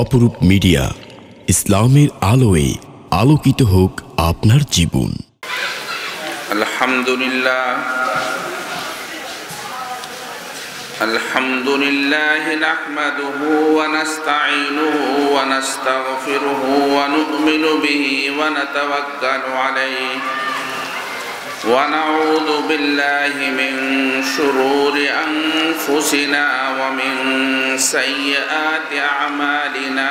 অপরূপ মিডিয়া, ইসলামের আলোয় আলোকিত হোক আপনার জীবন। আলহামদুলিল্লাহ নাহমাদুহু ওয়া নাস্তাঈনুহু ওয়া নাস্তাগফিরুহু ওয়া নু'মিনু বিহি ওয়া নাতাওয়াক্কালু আলাইহি ওয়া নাউযু বিল্লাহি মিন শুরুরি আনফুসিনা ওয়া মিন সাইয়্যাতি আ'মালিনা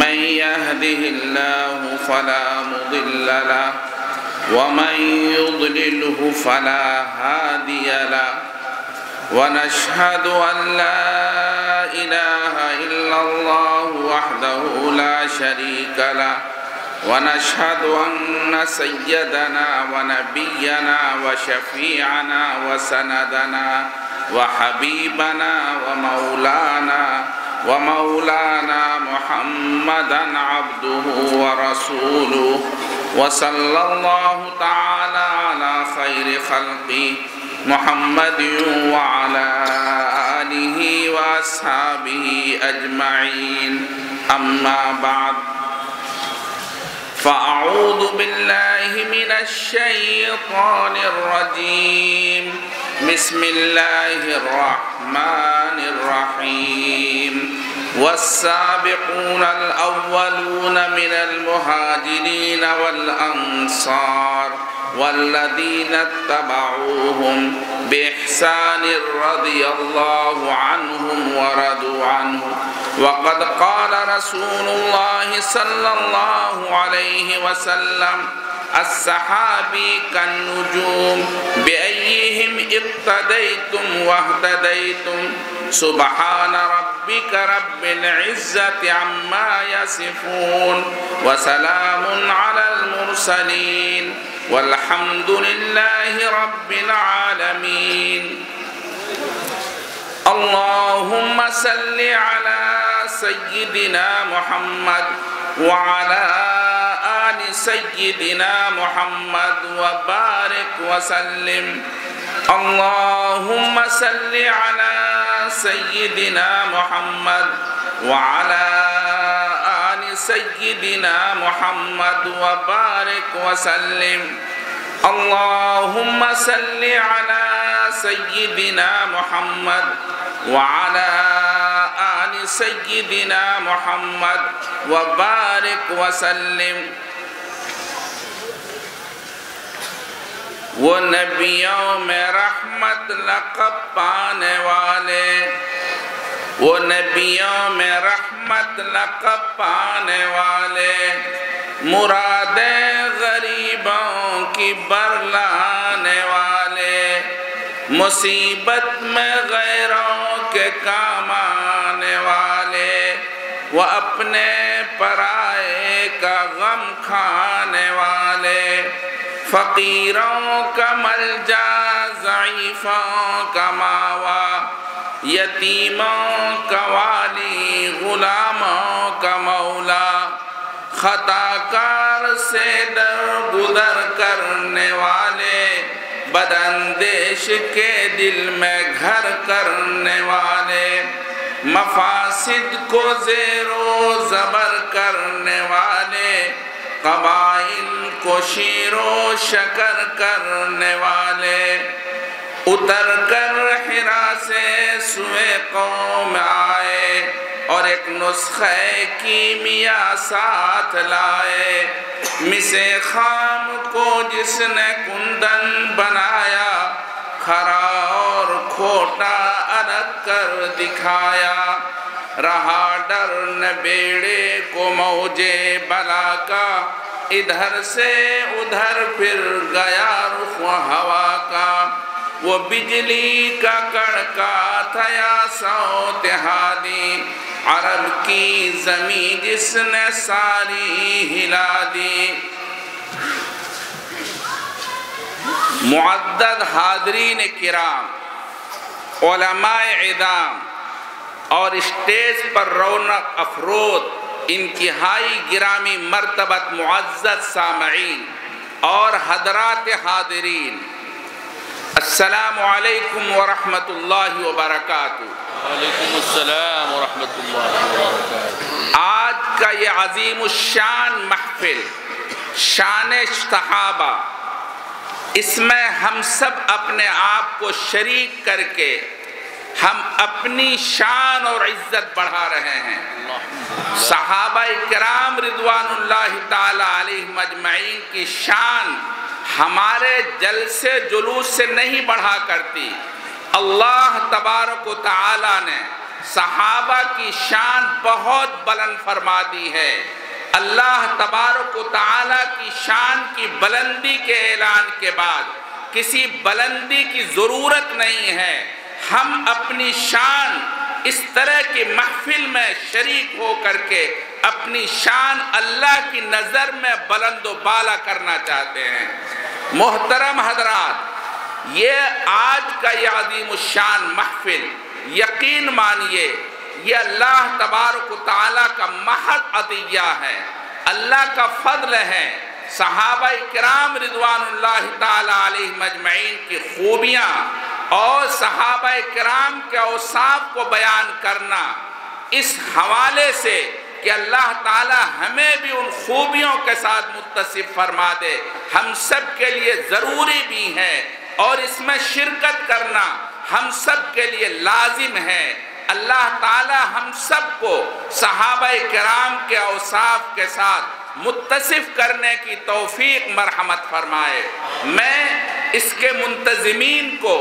মান ইয়াহদিহিল্লাহু ফালা মুদিল্লা লাহু ওয়া মান ইউদ্লিলহু ফালা হাদিয়া লাহু ونشهد أن لا إله إلا الله وحده لا شريك له ونشهد أن سيدنا ونبينا وشفيعنا وسندنا وحبيبنا ومولانا محمدا عبده ورسوله وصلى الله تعالى على خير خلقه محمد وعلى آله وأصحابه أجمعين أما بعد فأعوذ بالله من الشيطان الرجيم بسم الله الرحمن الرحيم والسابقون الأولون من المهاجرين والأنصار والذين اتبعوهم بإحسان رضي الله عنهم ورضوا عنه وقد قال رسول الله صلى الله عليه وسلم الصحابي كالنجوم بأيهم اقتديتم واهتديتم سبحان ربك رب العزة عما يصفون وسلام على المرسلين والحمد لله رب العالمين اللهم صل على سيدنا محمد وعلى آل سيدنا محمد وبارك وسلم اللهم صل على سيدنا محمد وعلى آل سيدنا محمد وبارك وسلم اللهم صل على سيدنا محمد وعلى آل سيدنا محمد وبارك وسلم وہ نبیوں میں رحمت لقب پانے والے وہ نبیوں میں رحمت لقب پانے والے مرادیں غریبوں کی برلانے والے مصیبت میں غیروں کے کام آنے والے وہ اپنے پرائے کا غم کھانے والے فقیروں کا ملجا ضعیفوں کا ماوا یتیموں کا والی غلاموں کا مولا خطا کار سے درگزر کرنے والے بداندیش کے دل میں گھر کرنے والے مفاسد کو زیر و زبر کرنے والے قبائل کو شیر و شکر کرنے والے اتر کر حرا سے سوئے قوم آئے اور ایک نسخہ کیمیا ساتھ لائے مسے خام کو جس نے کندن بنایا کھرا اور کھوٹا الگ کر دکھایا رہا ڈر نہ بیڑے کو موجے بلا کا ادھر سے ادھر پھر گیا رخ ہوا کا وہ بجلی کا کڑکا تھا یا صوت ہادی عرب کی زمین جس نے ساری ہلا دی معدد حاضرین کرام علماء اعظام اور اسٹیج پر رونق افروز انتہائی گرامی مرتبت معزز سامعین اور حضرات حاضرین السلام علیکم ورحمۃ اللہ وبرکاتہ۔ وعلیکم السلام ورحمۃ آج کا یہ عظیم الشان محفل شان صحابہ، اس میں ہم سب اپنے آپ کو شریک کر کے ہم اپنی شان اور عزت بڑھا رہے ہیں۔ صحابہ کرام رضوان اللہ تعالی علیہم اجمعین کی شان ہمارے جلسے جلوس سے نہیں بڑھا کرتی، اللہ تبارک و تعالی نے صحابہ کی شان بہت بلند فرما دی ہے۔ اللہ تبارک و تعالی کی شان کی بلندی کے اعلان کے بعد کسی بلندی کی ضرورت نہیں ہے۔ ہم اپنی شان اس طرح کی محفل میں شریک ہو کر کے اپنی شان اللہ کی نظر میں بلند و بالا کرنا چاہتے ہیں۔ محترم حضرات، یہ آج کا یہ عظیم الشان محفل یقین مانیے یہ اللہ تبارک و تعالیٰ کا محض عطیہ ہے، اللہ کا فضل ہے۔ صحابہ کرام رضوان اللہ تعالی علیہم اجمعین کی خوبیاں اور صحابہ کرام کے اوصاف کو بیان کرنا اس حوالے سے کہ اللہ تعالی ہمیں بھی ان خوبیوں کے ساتھ متصف فرما دے، ہم سب کے لیے ضروری بھی ہے اور اس میں شرکت کرنا ہم سب کے لیے لازم ہے۔ اللہ تعالی ہم سب کو صحابہ کرام کے اوصاف کے ساتھ متصف کرنے کی توفیق مرحمت فرمائے۔ میں اس کے منتظمین کو،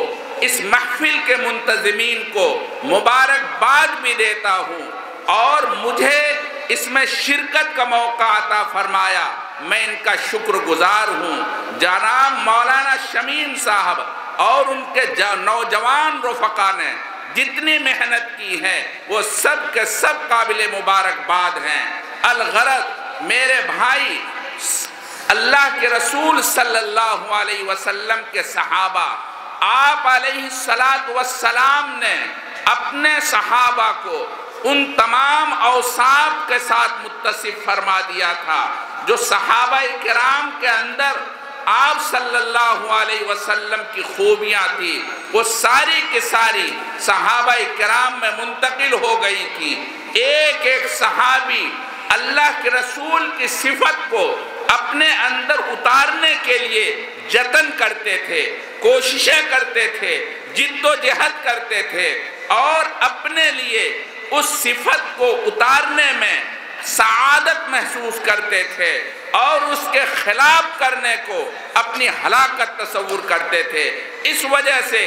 اس محفل کے منتظمین کو مبارکباد بھی دیتا ہوں اور مجھے اس میں شرکت کا موقع عطا فرمایا، میں ان کا شکر گزار ہوں۔ جناب مولانا شمیم صاحب اور ان کے نوجوان رفقا نے جتنی محنت کی ہے وہ سب کے سب قابل مبارکباد ہیں۔ الغرض میرے بھائی، اللہ کے رسول صلی اللہ علیہ وسلم کے صحابہ، آپ علیہ السلام نے اپنے صحابہ کو ان تمام اوصاف کے ساتھ متصف فرما دیا تھا جو صحابہ کرام کے اندر آپ صلی اللہ علیہ وسلم کی خوبیاں تھی، وہ ساری کی ساری صحابہ کرام میں منتقل ہو گئی تھی۔ ایک ایک صحابی اللہ کے رسول کی صفت کو اپنے اندر اتارنے کے لیے جتن کرتے تھے، کوششیں کرتے تھے، جد و جہد کرتے تھے اور اپنے لیے اس صفت کو اتارنے میں سعادت محسوس کرتے تھے اور اس کے خلاف کرنے کو اپنی ہلاکت تصور کرتے تھے۔ اس وجہ سے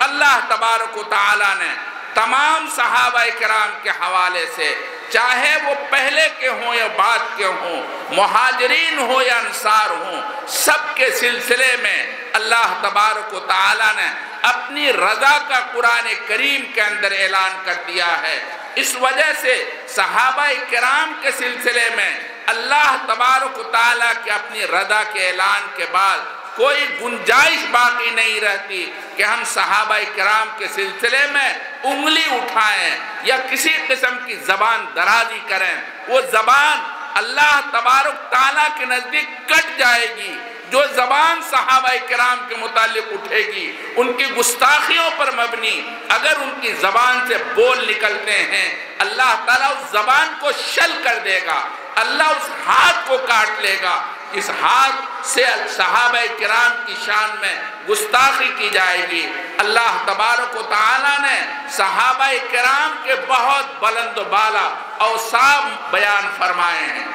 اللہ تبارک و تعالی نے تمام صحابہ کرام کے حوالے سے، چاہے وہ پہلے کے ہوں یا بعد کے ہوں، مہاجرین ہوں یا انصار ہوں، سب کے سلسلے میں اللہ تبارک و تعالی نے اپنی رضا کا قرآن کریم کے اندر اعلان کر دیا ہے۔ اس وجہ سے صحابہ کرام کے سلسلے میں اللہ تبارک و تعالیٰ کے اپنی رضا کے اعلان کے بعد کوئی گنجائش باقی نہیں رہتی کہ ہم صحابہ کرام کے سلسلے میں انگلی اٹھائیں یا کسی قسم کی زبان درازی کریں۔ وہ زبان اللہ تبارک تعالیٰ کے نزدیک کٹ جائے گی۔ جو زبان صحابہ کرام کے متعلق اٹھے گی ان کی گستاخیوں پر مبنی اگر ان کی زبان سے بول نکلتے ہیں، اللہ تعالیٰ اس زبان کو شل کر دے گا، اللہ اس ہاتھ کو کاٹ لے گا۔ اس ہاتھ سے صحابہ کرام کی شان میں گستاخی کی جائے گی۔ اللہ تبارک و تعالیٰ نے صحابہ کرام کے بہت بلند و بالا اوصاف بیان فرمائے ہیں۔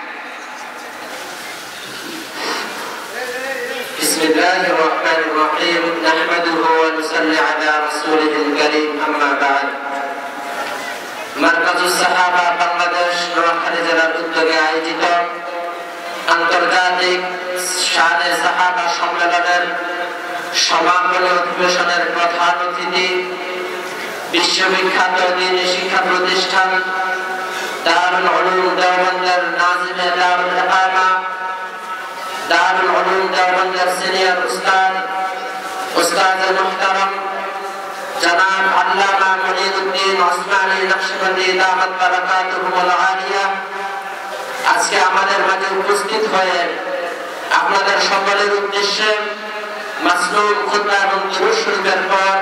بسم اللہ الرحمن الرحیم نحمده ونصلی علی رسوله الکریم اما بعد মারকাজুস সাহাবা বাংলাদেশ নোয়াখালী জেলার উদ্যোগে আয়োজিত আন্তর্জাতিক শানে সাহাবা সম্মেলনের সমাপনী অধিবেশনের প্রধান অতিথি বিশ্ববিখ্যাত দ্বীনি শিক্ষা প্রতিষ্ঠান দারুল উলুম দেওবন্দের নাজিমে দারুল ইকামা দারুল উলুম দেওবন্দের সিনিয়র উস্তাদ মুহতারাম জনাব আল্লামা মুঈনুদ্দিন ওসমানী নকশবন্দি দামাত বারাকাতুহুল আলিয়া আজকে আমাদের মাঝে উপস্থিত হয়ে আপনাদের সকলের উদ্দেশ্যে মাসনুন খুতবা এবং দুরূদ শরীফের পর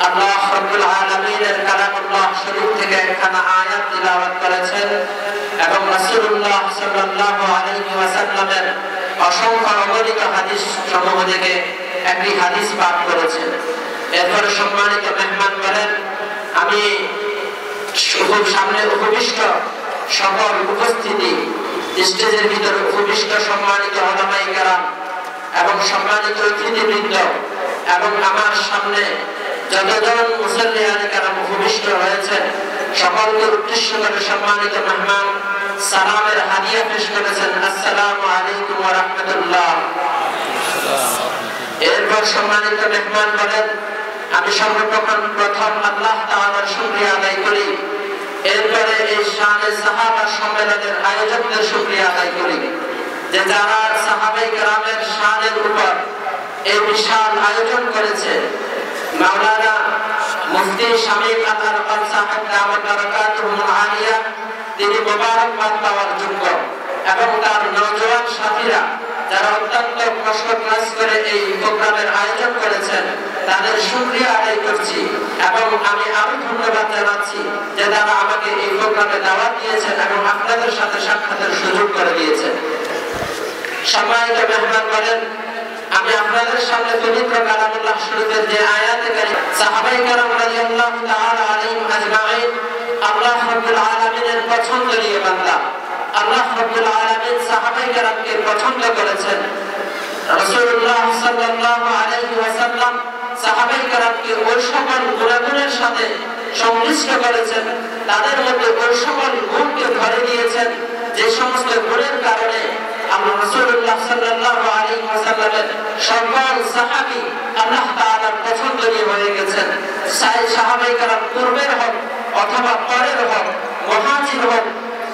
আল্লাহ রাব্বুল আলামিনের কালামুল্লাহ শরীফ থেকে একখানা আয়াত তিলাওয়াত করেছেন এবং রাসূলুল্লাহ সাল্লাল্লাহু আলাইহি ওয়াসাল্লামের অসংখ্য অগণিত হাদিস সমূহ থেকে একটি হাদিস পাঠ করেছেন। এরপরে সম্মানিত মেহমান বলেন, আমি সামনে উপবিষ্ট সকল উপস্থিতি, স্টেজের ভিতরে উপবিষ্ট সম্মানিত উলামায়ে কেরাম এবং সম্মানিত অতিথিবৃন্দ এবং আমার সামনে যতজন মুসল্লিয়ানে কেরাম উপবিষ্ট হয়েছেন সকলকে উদ্দেশ্য করে সম্মানিত মেহমান সালামের হাদিয়া পেশ করেছেন। আসসালামু আলাইকুম ওয়া রাহমাতুল্লাহ। এরপর সম্মানিত মেহমান বলেন, আমি সর্বপ্রথম আল্লাহ তাআলার শুকরিয়া আদায় করি, এরপরে এই শানে সাহাবা সম্মেলনের আয়োজকদের শুকরিয়া আদায় করি যে যারা সাহাবায়ে কেরামের শানের উপর এই বিশাল আয়োজন করেছে। মাওলানা মুফতি শামীম আল-আরকাম সাহেব দামাত বারাকাতুহুল আলিয়া তিনি মোবারকবাদ পাওয়ার যোগ্য এবং তার নওজোয়ান সাথীরা যারা অত্যন্ত কষ্ট ক্লাস করে এই প্রোগ্রামের আয়োজন করেছেন তাদের শুকরিয়া আদায় করছি এবং আমি আরো ধন্যবাদ জানাচ্ছি যে তারা আমাকে এই প্রোগ্রামে দাওয়াত দিয়েছেন এবং আপনাদের সাথে সাক্ষাতের সুযোগ করে দিয়েছেন। সম্মানিত মেহমান বলেন, আমি আপনাদের সামনে পবিত্র কালামুল্লাহ শরীফের যে আয়াতে কারীম সাহাবায়ে কেরাম রাদিয়াল্লাহু তাআলা আলাইহিম আজমাইন আল্লাহ রাব্বুল আলামিনের পছন্দনীয় বান্দা, আল্লাহ রাব্বুল আলামিন সাহাবায়ে কেরামকে পছন্দ করেছেন। রাসূলুল্লাহ সাল্লাল্লাহু আলাইহি ওয়াসাল্লাম সাহাবায়ে কেরামকে ওই সকল গুণাগুণের সাথে সংশ্লিষ্ট করেছেন, তাদের মধ্যে ওই সকল গুণকে ভরে দিয়েছেন যে সমস্ত গুণের কারণে আমরা রাসূলুল্লাহ সাল্লাল্লাহু আলাইহি ওয়াসাল্লামের সকল সাহাবী আল্লাহ তাআলার পছন্দনীয় হয়ে গেছেন। সাহাবায়ে কেরাম পূর্বের হোক অথবা পরের হোক, মুহাজির হোক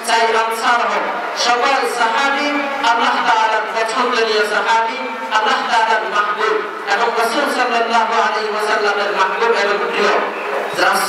চাই আনসার হোক, সকল সাহাবী আল্লাহ তাআলার পছন্দনীয় সাহাবী, আল্লাহ তাআলার মাহবুব এবং রাসূল সাল্লাল্লাহু আলাইহি ওয়াসাল্লামের মাহবুব এবং প্রিয়।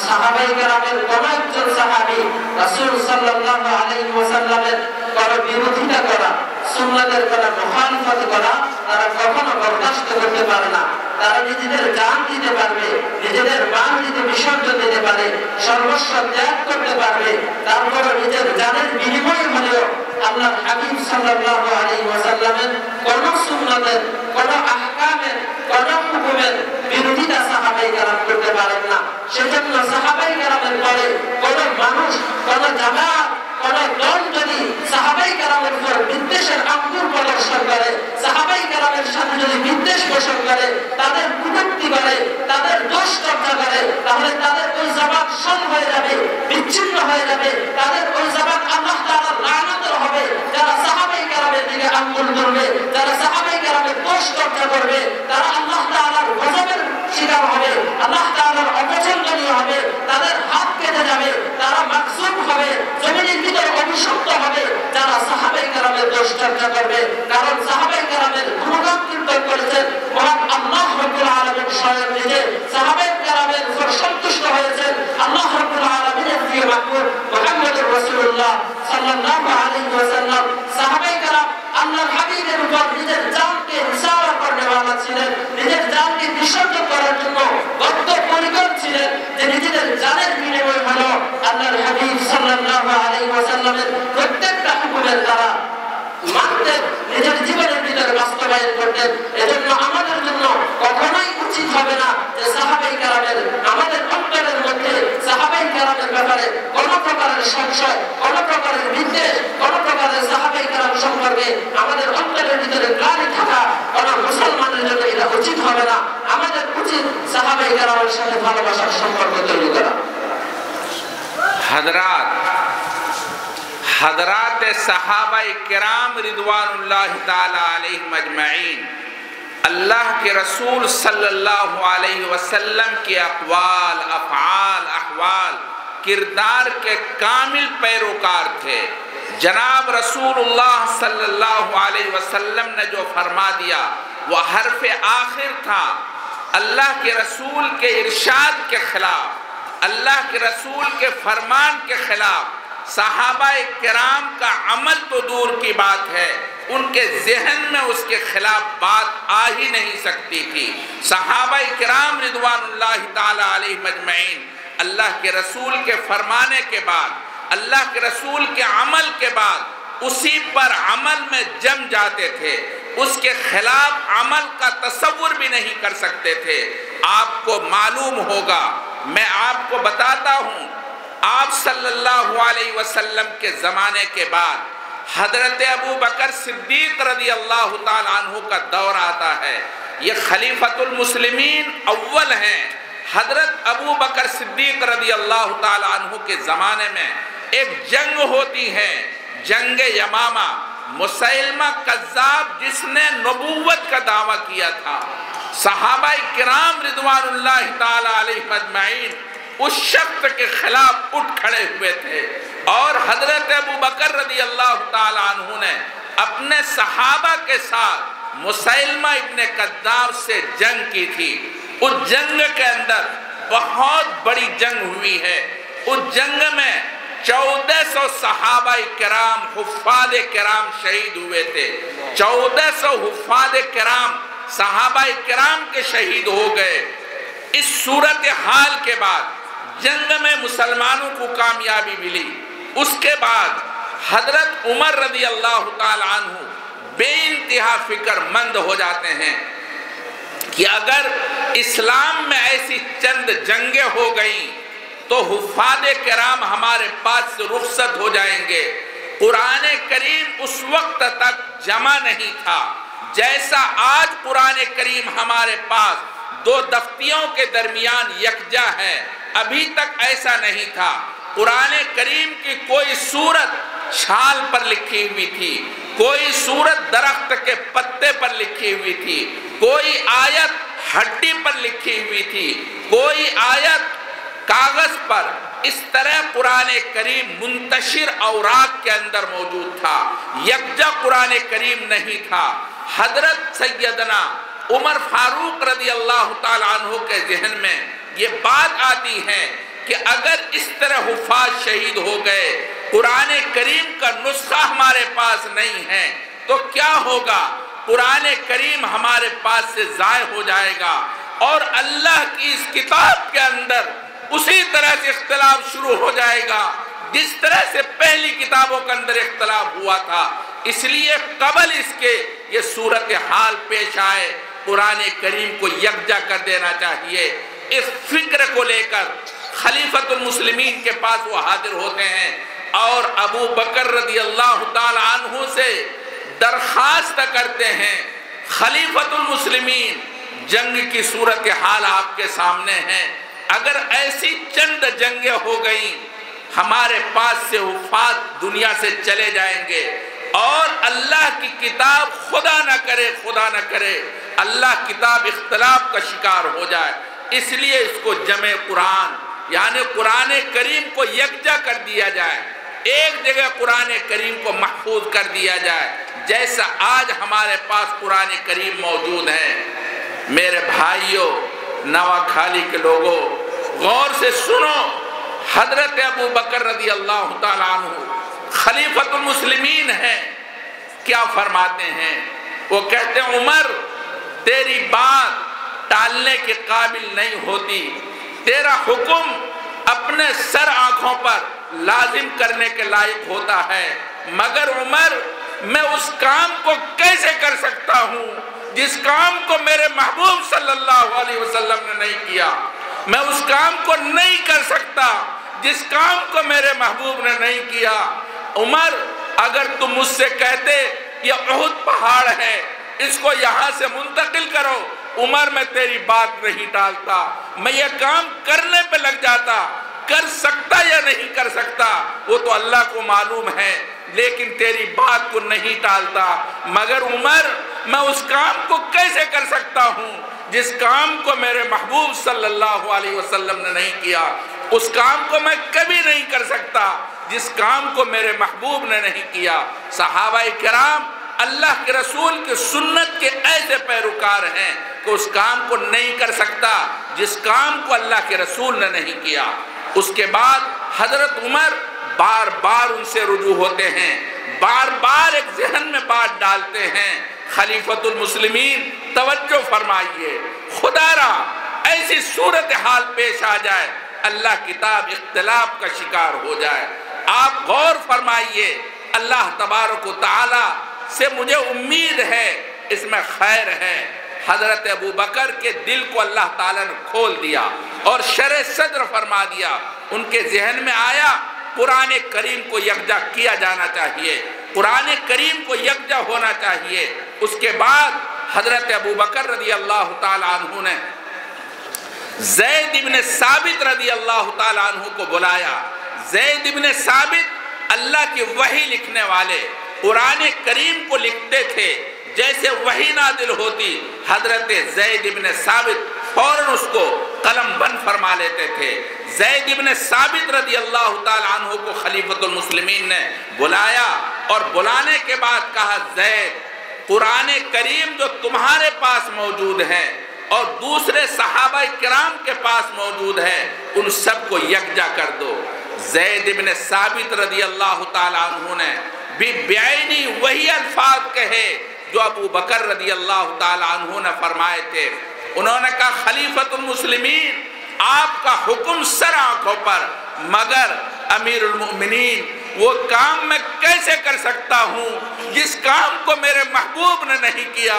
সাহাবায়ে কেরামের কোন একজন সাহাবী রাসূল সাল্লাল্লাহু আলাইহি ওয়াসাল্লামের কোন বিরোধিতা করা, সুন্নাতের কোন মুখালিফত করা তারা কখনো বরদাস্ত করতে পারে না। তারা নিজেদের জান দিতে পারবে, নিজেদের মাল দিতে বিসর্জন দিতে পারে, সর্বস্ব ত্যাগ করতে পারবে, তারপর নিজের জানের বিনিময় হলেও আল্লাহর হাবিব সাল্লাল্লাহু আলাইহি ওয়াসাল্লামের কোন সুন্নাতের, কোন আহকামের, কোন হুকুমের বিরোধিতা সাহাবায়ে কেরাম করতে পারেন না। সেজন্য সাহাবায়ে কেরামের পরে কোন মানুষ, কোন জামাত, কোন দল যদি সাহাবায়ে কেরামের উপর বিদ্বেষের আঙ্গুর প্রদর্শন করে, সাহাবায়ে কেরামের সাথে যদি বিদ্বেষ পোষণ করে, তাদের কটূক্তি করে, তাদের দোষ চর্চা করে, তাহলে তাদের ওই জবান শূন্য হয়ে যাবে, বিচ্ছিন্ন হয়ে যাবে, তাদের ওই জবান আল্লাহ তাআলার লানত হবে। যারা সাহাবায়ে কেরামের দিকে আঙ্গুল তুলবে, যারা সাহাবায়ে কেরামের দোষ চর্চা করবে, তারা আল্লাহ তাআলার গজবের শিকার হবে, আল্লাহ তাআলার অপছন্দনীয় হবে, তাদের হাত কেটে যাবে, তারা মাকসুম হবে, জমিনের ভিতরে অভিশপ্ত হবে যারা সাহাবায়ে কেরামের দোষ চর্চা করবে। কারণ সাহাবায়ে কেরামের গুণগান কীর্তন করেছেন মহান আল্লাহ রাব্বুল আলামিন স্বয়ং নিজে সাহাবায়ে কেরামের উপর সন্তুষ্ট হয়েছেন। আল্লাহ রাব্বুল আলামিনের প্রিয় মাহবুব মুহাম্মদুর রাসূলুল্লাহ সাল্লাল্লাহু আলাইহি ওয়াসাল্লাম সাহাবায়ে কেরাম আল্লাহর হাবিবের উপর নিজের জানকে নিসাওয়ার করনেওয়ালা ছিলেন, নিজের জানকে বিসর্জন করার জন্য বদ্ধপরিকর ছিলেন যে নিজেদের জানের বিনিময় হলো আল্লাহর হাবিব সাল্লাল্লাহু আলাইহি ওয়াসাল্লামের প্রত্যেকটা হুকুমের দ্বারা মানতেন, নিজের জীবনের ভিতরে বাস্তবায়ন করতেন। এজন্য আমাদের জন্য কখনোই উচিত হবে না যে সাহাবায়ে কেরামের আমাদের অন্তরের মধ্যে সাহাবায়ে কেরামের ব্যাপারে কোনো প্রকারের সংশয়, কোনো প্রকারের বিদ্বেষ, কোনো প্রকারের সাহাবায়ে কেরাম সম্পর্কে আমাদের অন্তরের ভিতরে গ্লানি থাকা কোনো মুসলমানের জন্য এটা উচিত হবে না। আমাদের উচিত সাহাবায়ে কেরামের সাথে ভালোবাসার সম্পর্ক তৈরি করা। हज़रात सहाबाए किराम रिदवानुल्लाह ताला अलैहिम अजमईन अल्लाह के रसूल सल्लल्लाहु अलैहि वसल्लम के अक़वाल, अफ़आल, अहवाल, किरदार के कामिल पैरोकार थे। जनाब रसूलुल्लाह सल्लल्लाहु अलैहि वसल्लम ने जो फरमा दिया वह हर्फ आखिर था। अल्लाह के रसूल के इरशाद के खिलाफ, अल्लाह के रसूल के फरमान के खिलाफ सहाबाए किराम का अमल तो दूर की बात है, ان کے ذہن میں اس کے خلاف بات آ ہی نہیں سکتی تھی۔ صحابہ کرام رضوان اللہ تعالی علیہم اجمعین اللہ کے رسول کے فرمانے کے بعد، اللہ کے رسول کے عمل کے بعد اسی پر عمل میں جم جاتے تھے، اس کے خلاف عمل کا تصور بھی نہیں کر سکتے تھے۔ آپ کو معلوم ہوگا، میں آپ کو بتاتا ہوں، آپ صلی اللہ علیہ وسلم کے زمانے کے بعد حضرت ابو بکر صدیق رضی اللہ تعالیٰ عنہ کا دور آتا ہے۔ یہ خلیفۃ المسلمین اول ہیں۔ حضرت ابو بکر صدیق رضی اللہ تعالیٰ عنہ کے زمانے میں ایک جنگ ہوتی ہے، جنگ یمامہ۔ مسیلمہ کذاب جس نے نبوت کا دعویٰ کیا تھا، صحابہ کرام رضوان اللہ تعالیٰ علیہ اجمعین اس شخص کے خلاف اٹھ کھڑے ہوئے تھے، اور حضرت ابو بکر رضی اللہ تعالیٰ عنہ نے اپنے صحابہ کے ساتھ مسیلمہ ابن کذاب سے جنگ کی تھی۔ اس جنگ کے اندر بہت بڑی جنگ ہوئی ہے۔ اس جنگ میں 1400 صحابہ کرام حفاظ کرام شہید ہوئے تھے۔ 1400 حفاظ کرام صحابہ کرام کے شہید ہو گئے۔ اس صورتحال کے بعد جنگ میں مسلمانوں کو کامیابی ملی۔ اس کے بعد حضرت عمر رضی اللہ تعالی عنہ بے انتہا فکر مند ہو جاتے ہیں کہ اگر اسلام میں ایسی چند جنگیں ہو گئیں تو حفاظ کرام ہمارے پاس سے رخصت ہو جائیں گے۔ قرآن کریم اس وقت تک جمع نہیں تھا جیسا آج قرآن کریم ہمارے پاس دو دفتیوں کے درمیان یکجا ہے، ابھی تک ایسا نہیں تھا۔ قرآن کریم کی کوئی سورت چھال پر لکھی ہوئی تھی، کوئی سورت درخت کے پتے پر لکھی ہوئی تھی، کوئی آیت ہڈی پر لکھی ہوئی تھی، کوئی آیت کاغذ پر۔ اس طرح قرآن کریم منتشر اوراق کے اندر موجود تھا، یکجا قرآن کریم نہیں تھا۔ حضرت سیدنا عمر فاروق رضی اللہ تعالیٰ عنہ کے ذہن میں یہ بات آتی ہے کہ اگر اس طرح حفاظ شہید ہو گئے، قرآن کریم کا نسخہ ہمارے پاس نہیں ہے تو کیا ہوگا؟ قرآن کریم ہمارے پاس سے ضائع ہو جائے گا، اور اللہ کی اس کتاب کے اندر اسی طرح سے اختلاف شروع ہو جائے گا جس طرح سے پہلی کتابوں کے اندر اختلاف ہوا تھا۔ اس لیے قبل اس کے یہ صورتحال پیش آئے، قرآن کریم کو یکجا کر دینا چاہیے۔ اس فکر کو لے کر خلیفۃ المسلمین کے پاس وہ حاضر ہوتے ہیں اور ابو بکر رضی اللہ تعالی عنہ سے درخواست کرتے ہیں، خلیفۃ المسلمین جنگ کی صورتحال آپ کے سامنے ہے، اگر ایسی چند جنگیں ہو گئیں ہمارے پاس سے حفاظ دنیا سے چلے جائیں گے، اور اللہ کی کتاب خدا نہ کرے اللہ کتاب اختلاف کا شکار ہو جائے، اس لیے اس کو جمع قرآن یعنی قرآن کریم کو یکجا کر دیا جائے، ایک جگہ قرآن کریم کو محفوظ کر دیا جائے جیسا آج ہمارے پاس قرآن کریم موجود ہے۔ میرے بھائیوں، نواکھالی کے لوگوں، غور سے سنو، حضرت ابو بکر رضی اللہ تعالیٰ عنہ خلیفۃ المسلمین ہیں، کیا فرماتے ہیں؟ وہ کہتے ہیں عمر تیری بات ٹالنے کے قابل نہیں ہوتی، تیرا حکم اپنے سر آنکھوں پر لازم کرنے کے لائق ہوتا ہے، مگر عمر میں اس کام کو کیسے کر سکتا ہوں جس کام کو میرے محبوب صلی اللہ علیہ وسلم نے نہیں کیا؟ میں اس کام کو نہیں کر سکتا جس کام کو میرے محبوب نے نہیں کیا۔ عمر اگر تم مجھ سے کہتے یہ احد پہاڑ ہے، اس کو یہاں سے منتقل کرو، عمر میں تیری بات نہیں ٹالتا، میں یہ کام کرنے پہ لگ جاتا۔ کر سکتا یا نہیں کر سکتا وہ تو اللہ کو معلوم ہے، لیکن تیری بات کو نہیں ٹالتا، مگر عمر میں اس کام کو کیسے کر سکتا ہوں جس کام کو میرے محبوب صلی اللہ علیہ وسلم نے نہیں کیا، اس کام کو میں کبھی نہیں کر سکتا جس کام کو میرے محبوب نے نہیں کیا۔ صحابہ کرام اللہ کے رسول کی سنت کے ایسے پیروکار ہیں کہ اس کام کو نہیں کر سکتا جس کام کو اللہ کے رسول نے نہیں کیا۔ اس کے بعد حضرت عمر بار بار ان سے رجوع ہوتے ہیں बार बार एक जहन में बात डालते हैं। खलीफतुल मुस्लिमीन तवज्जो फरमाइए, खुदारा ऐसी सूरत हाल पेश आ जाए अल्लाह किताब इख्तिलाफ का शिकार हो जाए। आप गौर फरमाइए, अल्लाह तबारक व तआला से मुझे उम्मीद है इसमें खैर है। हजरत अबू बकर के दिल को अल्लाह ताला ने खोल दिया और शरह सद्र फरमा दिया। उनके जहन में आया कुरान करीम को यकजा किया जाना चाहिए, कुरान करीम को यकजा होना चाहिए। उसके बाद हजरत अबू बकर रज़ी अल्लाह ताला अन्हु ने ज़ैद इब्न साबित रज़ी अल्लाह ताला अन्हु को बुलाया। ज़ैद इब्न साबित अल्लाह की वही लिखने वाले, कुरान करीम को लिखते थे जैसे वही नादिल होती। हजरत ज़ैद इब्न साबित फौरन उसको कलम बंद फरमा लेते थे। ज़ैद इब्न साबित रज़ी अल्लाह ताला अन्हु को खलीफतुल मुस्लिमीन ने बुलाया और बुलाने के बाद कहा, ज़ैद कुरान करीम जो तुम्हारे पास मौजूद है और दूसरे सहाबा किराम के पास मौजूद है, उन सबको यकजा कर दो। ज़ैद इब्न साबित रज़ी अल्लाह ताला अन्हु ने भी बेआईनी वही अल्फाज कहे जो अबू बकर रज़ी अल्लाह ताला अन्हु ने फरमाए थे। उन्होंने कहा, खलीफतुल मुस्लिमीन आपका हुक्म सर आंखों पर, मगर अमीरुल मोमिनीन वो काम मैं कैसे कर सकता हूँ जिस काम को मेरे महबूब ने नहीं किया।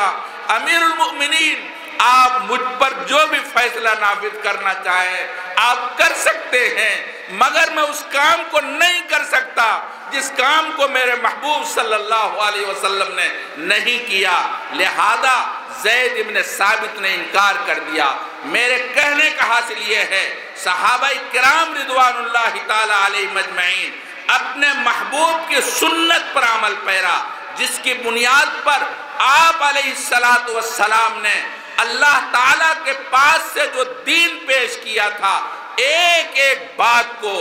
अमीरुल मोमिनीन आप मुझ पर जो भी फैसला नाफिज करना चाहे आप कर सकते हैं, मगर मैं उस काम को नहीं कर सकता जिस काम को मेरे महबूब सल्लल्लाहु अलैहि वसल्लम ने नहीं किया। लिहाजा ज़ैद इब्न साबित ने इनकार कर दिया। मेरे कहने का हासिल ये है, सहाबाए किराम रिदवानुल्लाहि ताला अलैहिम अजमईन अपने महबूब की सुन्नत पर अमल पैरा, जिसकी बुनियाद पर आप अलैहिस्सलातु वस्सलाम ने अल्लाह ताला के पास से जो दीन पेश किया था, एक एक बात को,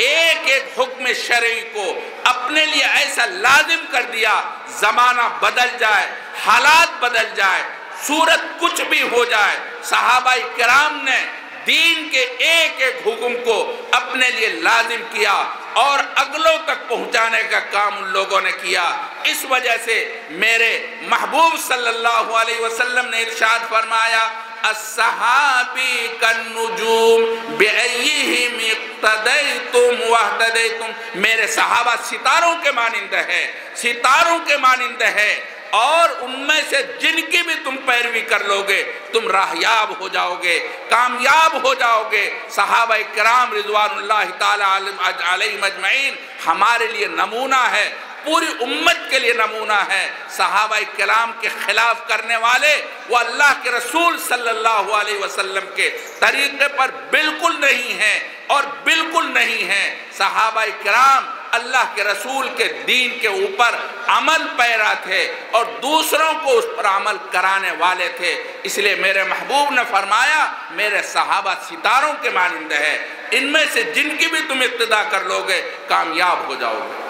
एक एक हुक्म शरई को अपने लिए ऐसा लाजिम कर दिया, जमाना बदल जाए, हालात बदल जाए, सूरत कुछ भी हो जाए, सहाबाए किराम ने दीन के एक एक हुक्म को अपने लिए लाजिम किया और अगलों तक पहुंचाने का काम उन लोगों ने किया। इस वजह से मेरे महबूब सल्लल्लाहु अलैहि वसल्लम ने इरशाद फरमाया, अस्सहाबी कन्नुजूम बिअय्यिहिम इक्तदैतुम वहतदैतुम। मेरे सहाबा सितारों के मानिंद है, सितारों के मानिंद है, और उनमें से जिनकी भी तुम पैरवी कर लोगे तुम राहयाब हो जाओगे, कामयाब हो जाओगे। सहाबाए किराम रिज़वानुल्लाहि ताला अलैहिम अजमईन हमारे लिए नमूना है, पूरी उम्मत के लिए नमूना है। सहाबाए किराम के खिलाफ करने वाले वो अल्लाह के रसूल सल्लल्लाहु अलैहि वसल्लम के तरीके पर बिल्कुल नहीं है और बिल्कुल नहीं है। सहाबाए किराम अल्लाह के रसूल के दीन के ऊपर अमल पैरा थे और दूसरों को उस पर अमल कराने वाले थे। इसलिए मेरे महबूब ने फरमाया, मेरे सहाबा सितारों के मानिंद है, इनमें से जिनकी भी तुम इक्तिदा कर लोगे कामयाब हो जाओगे।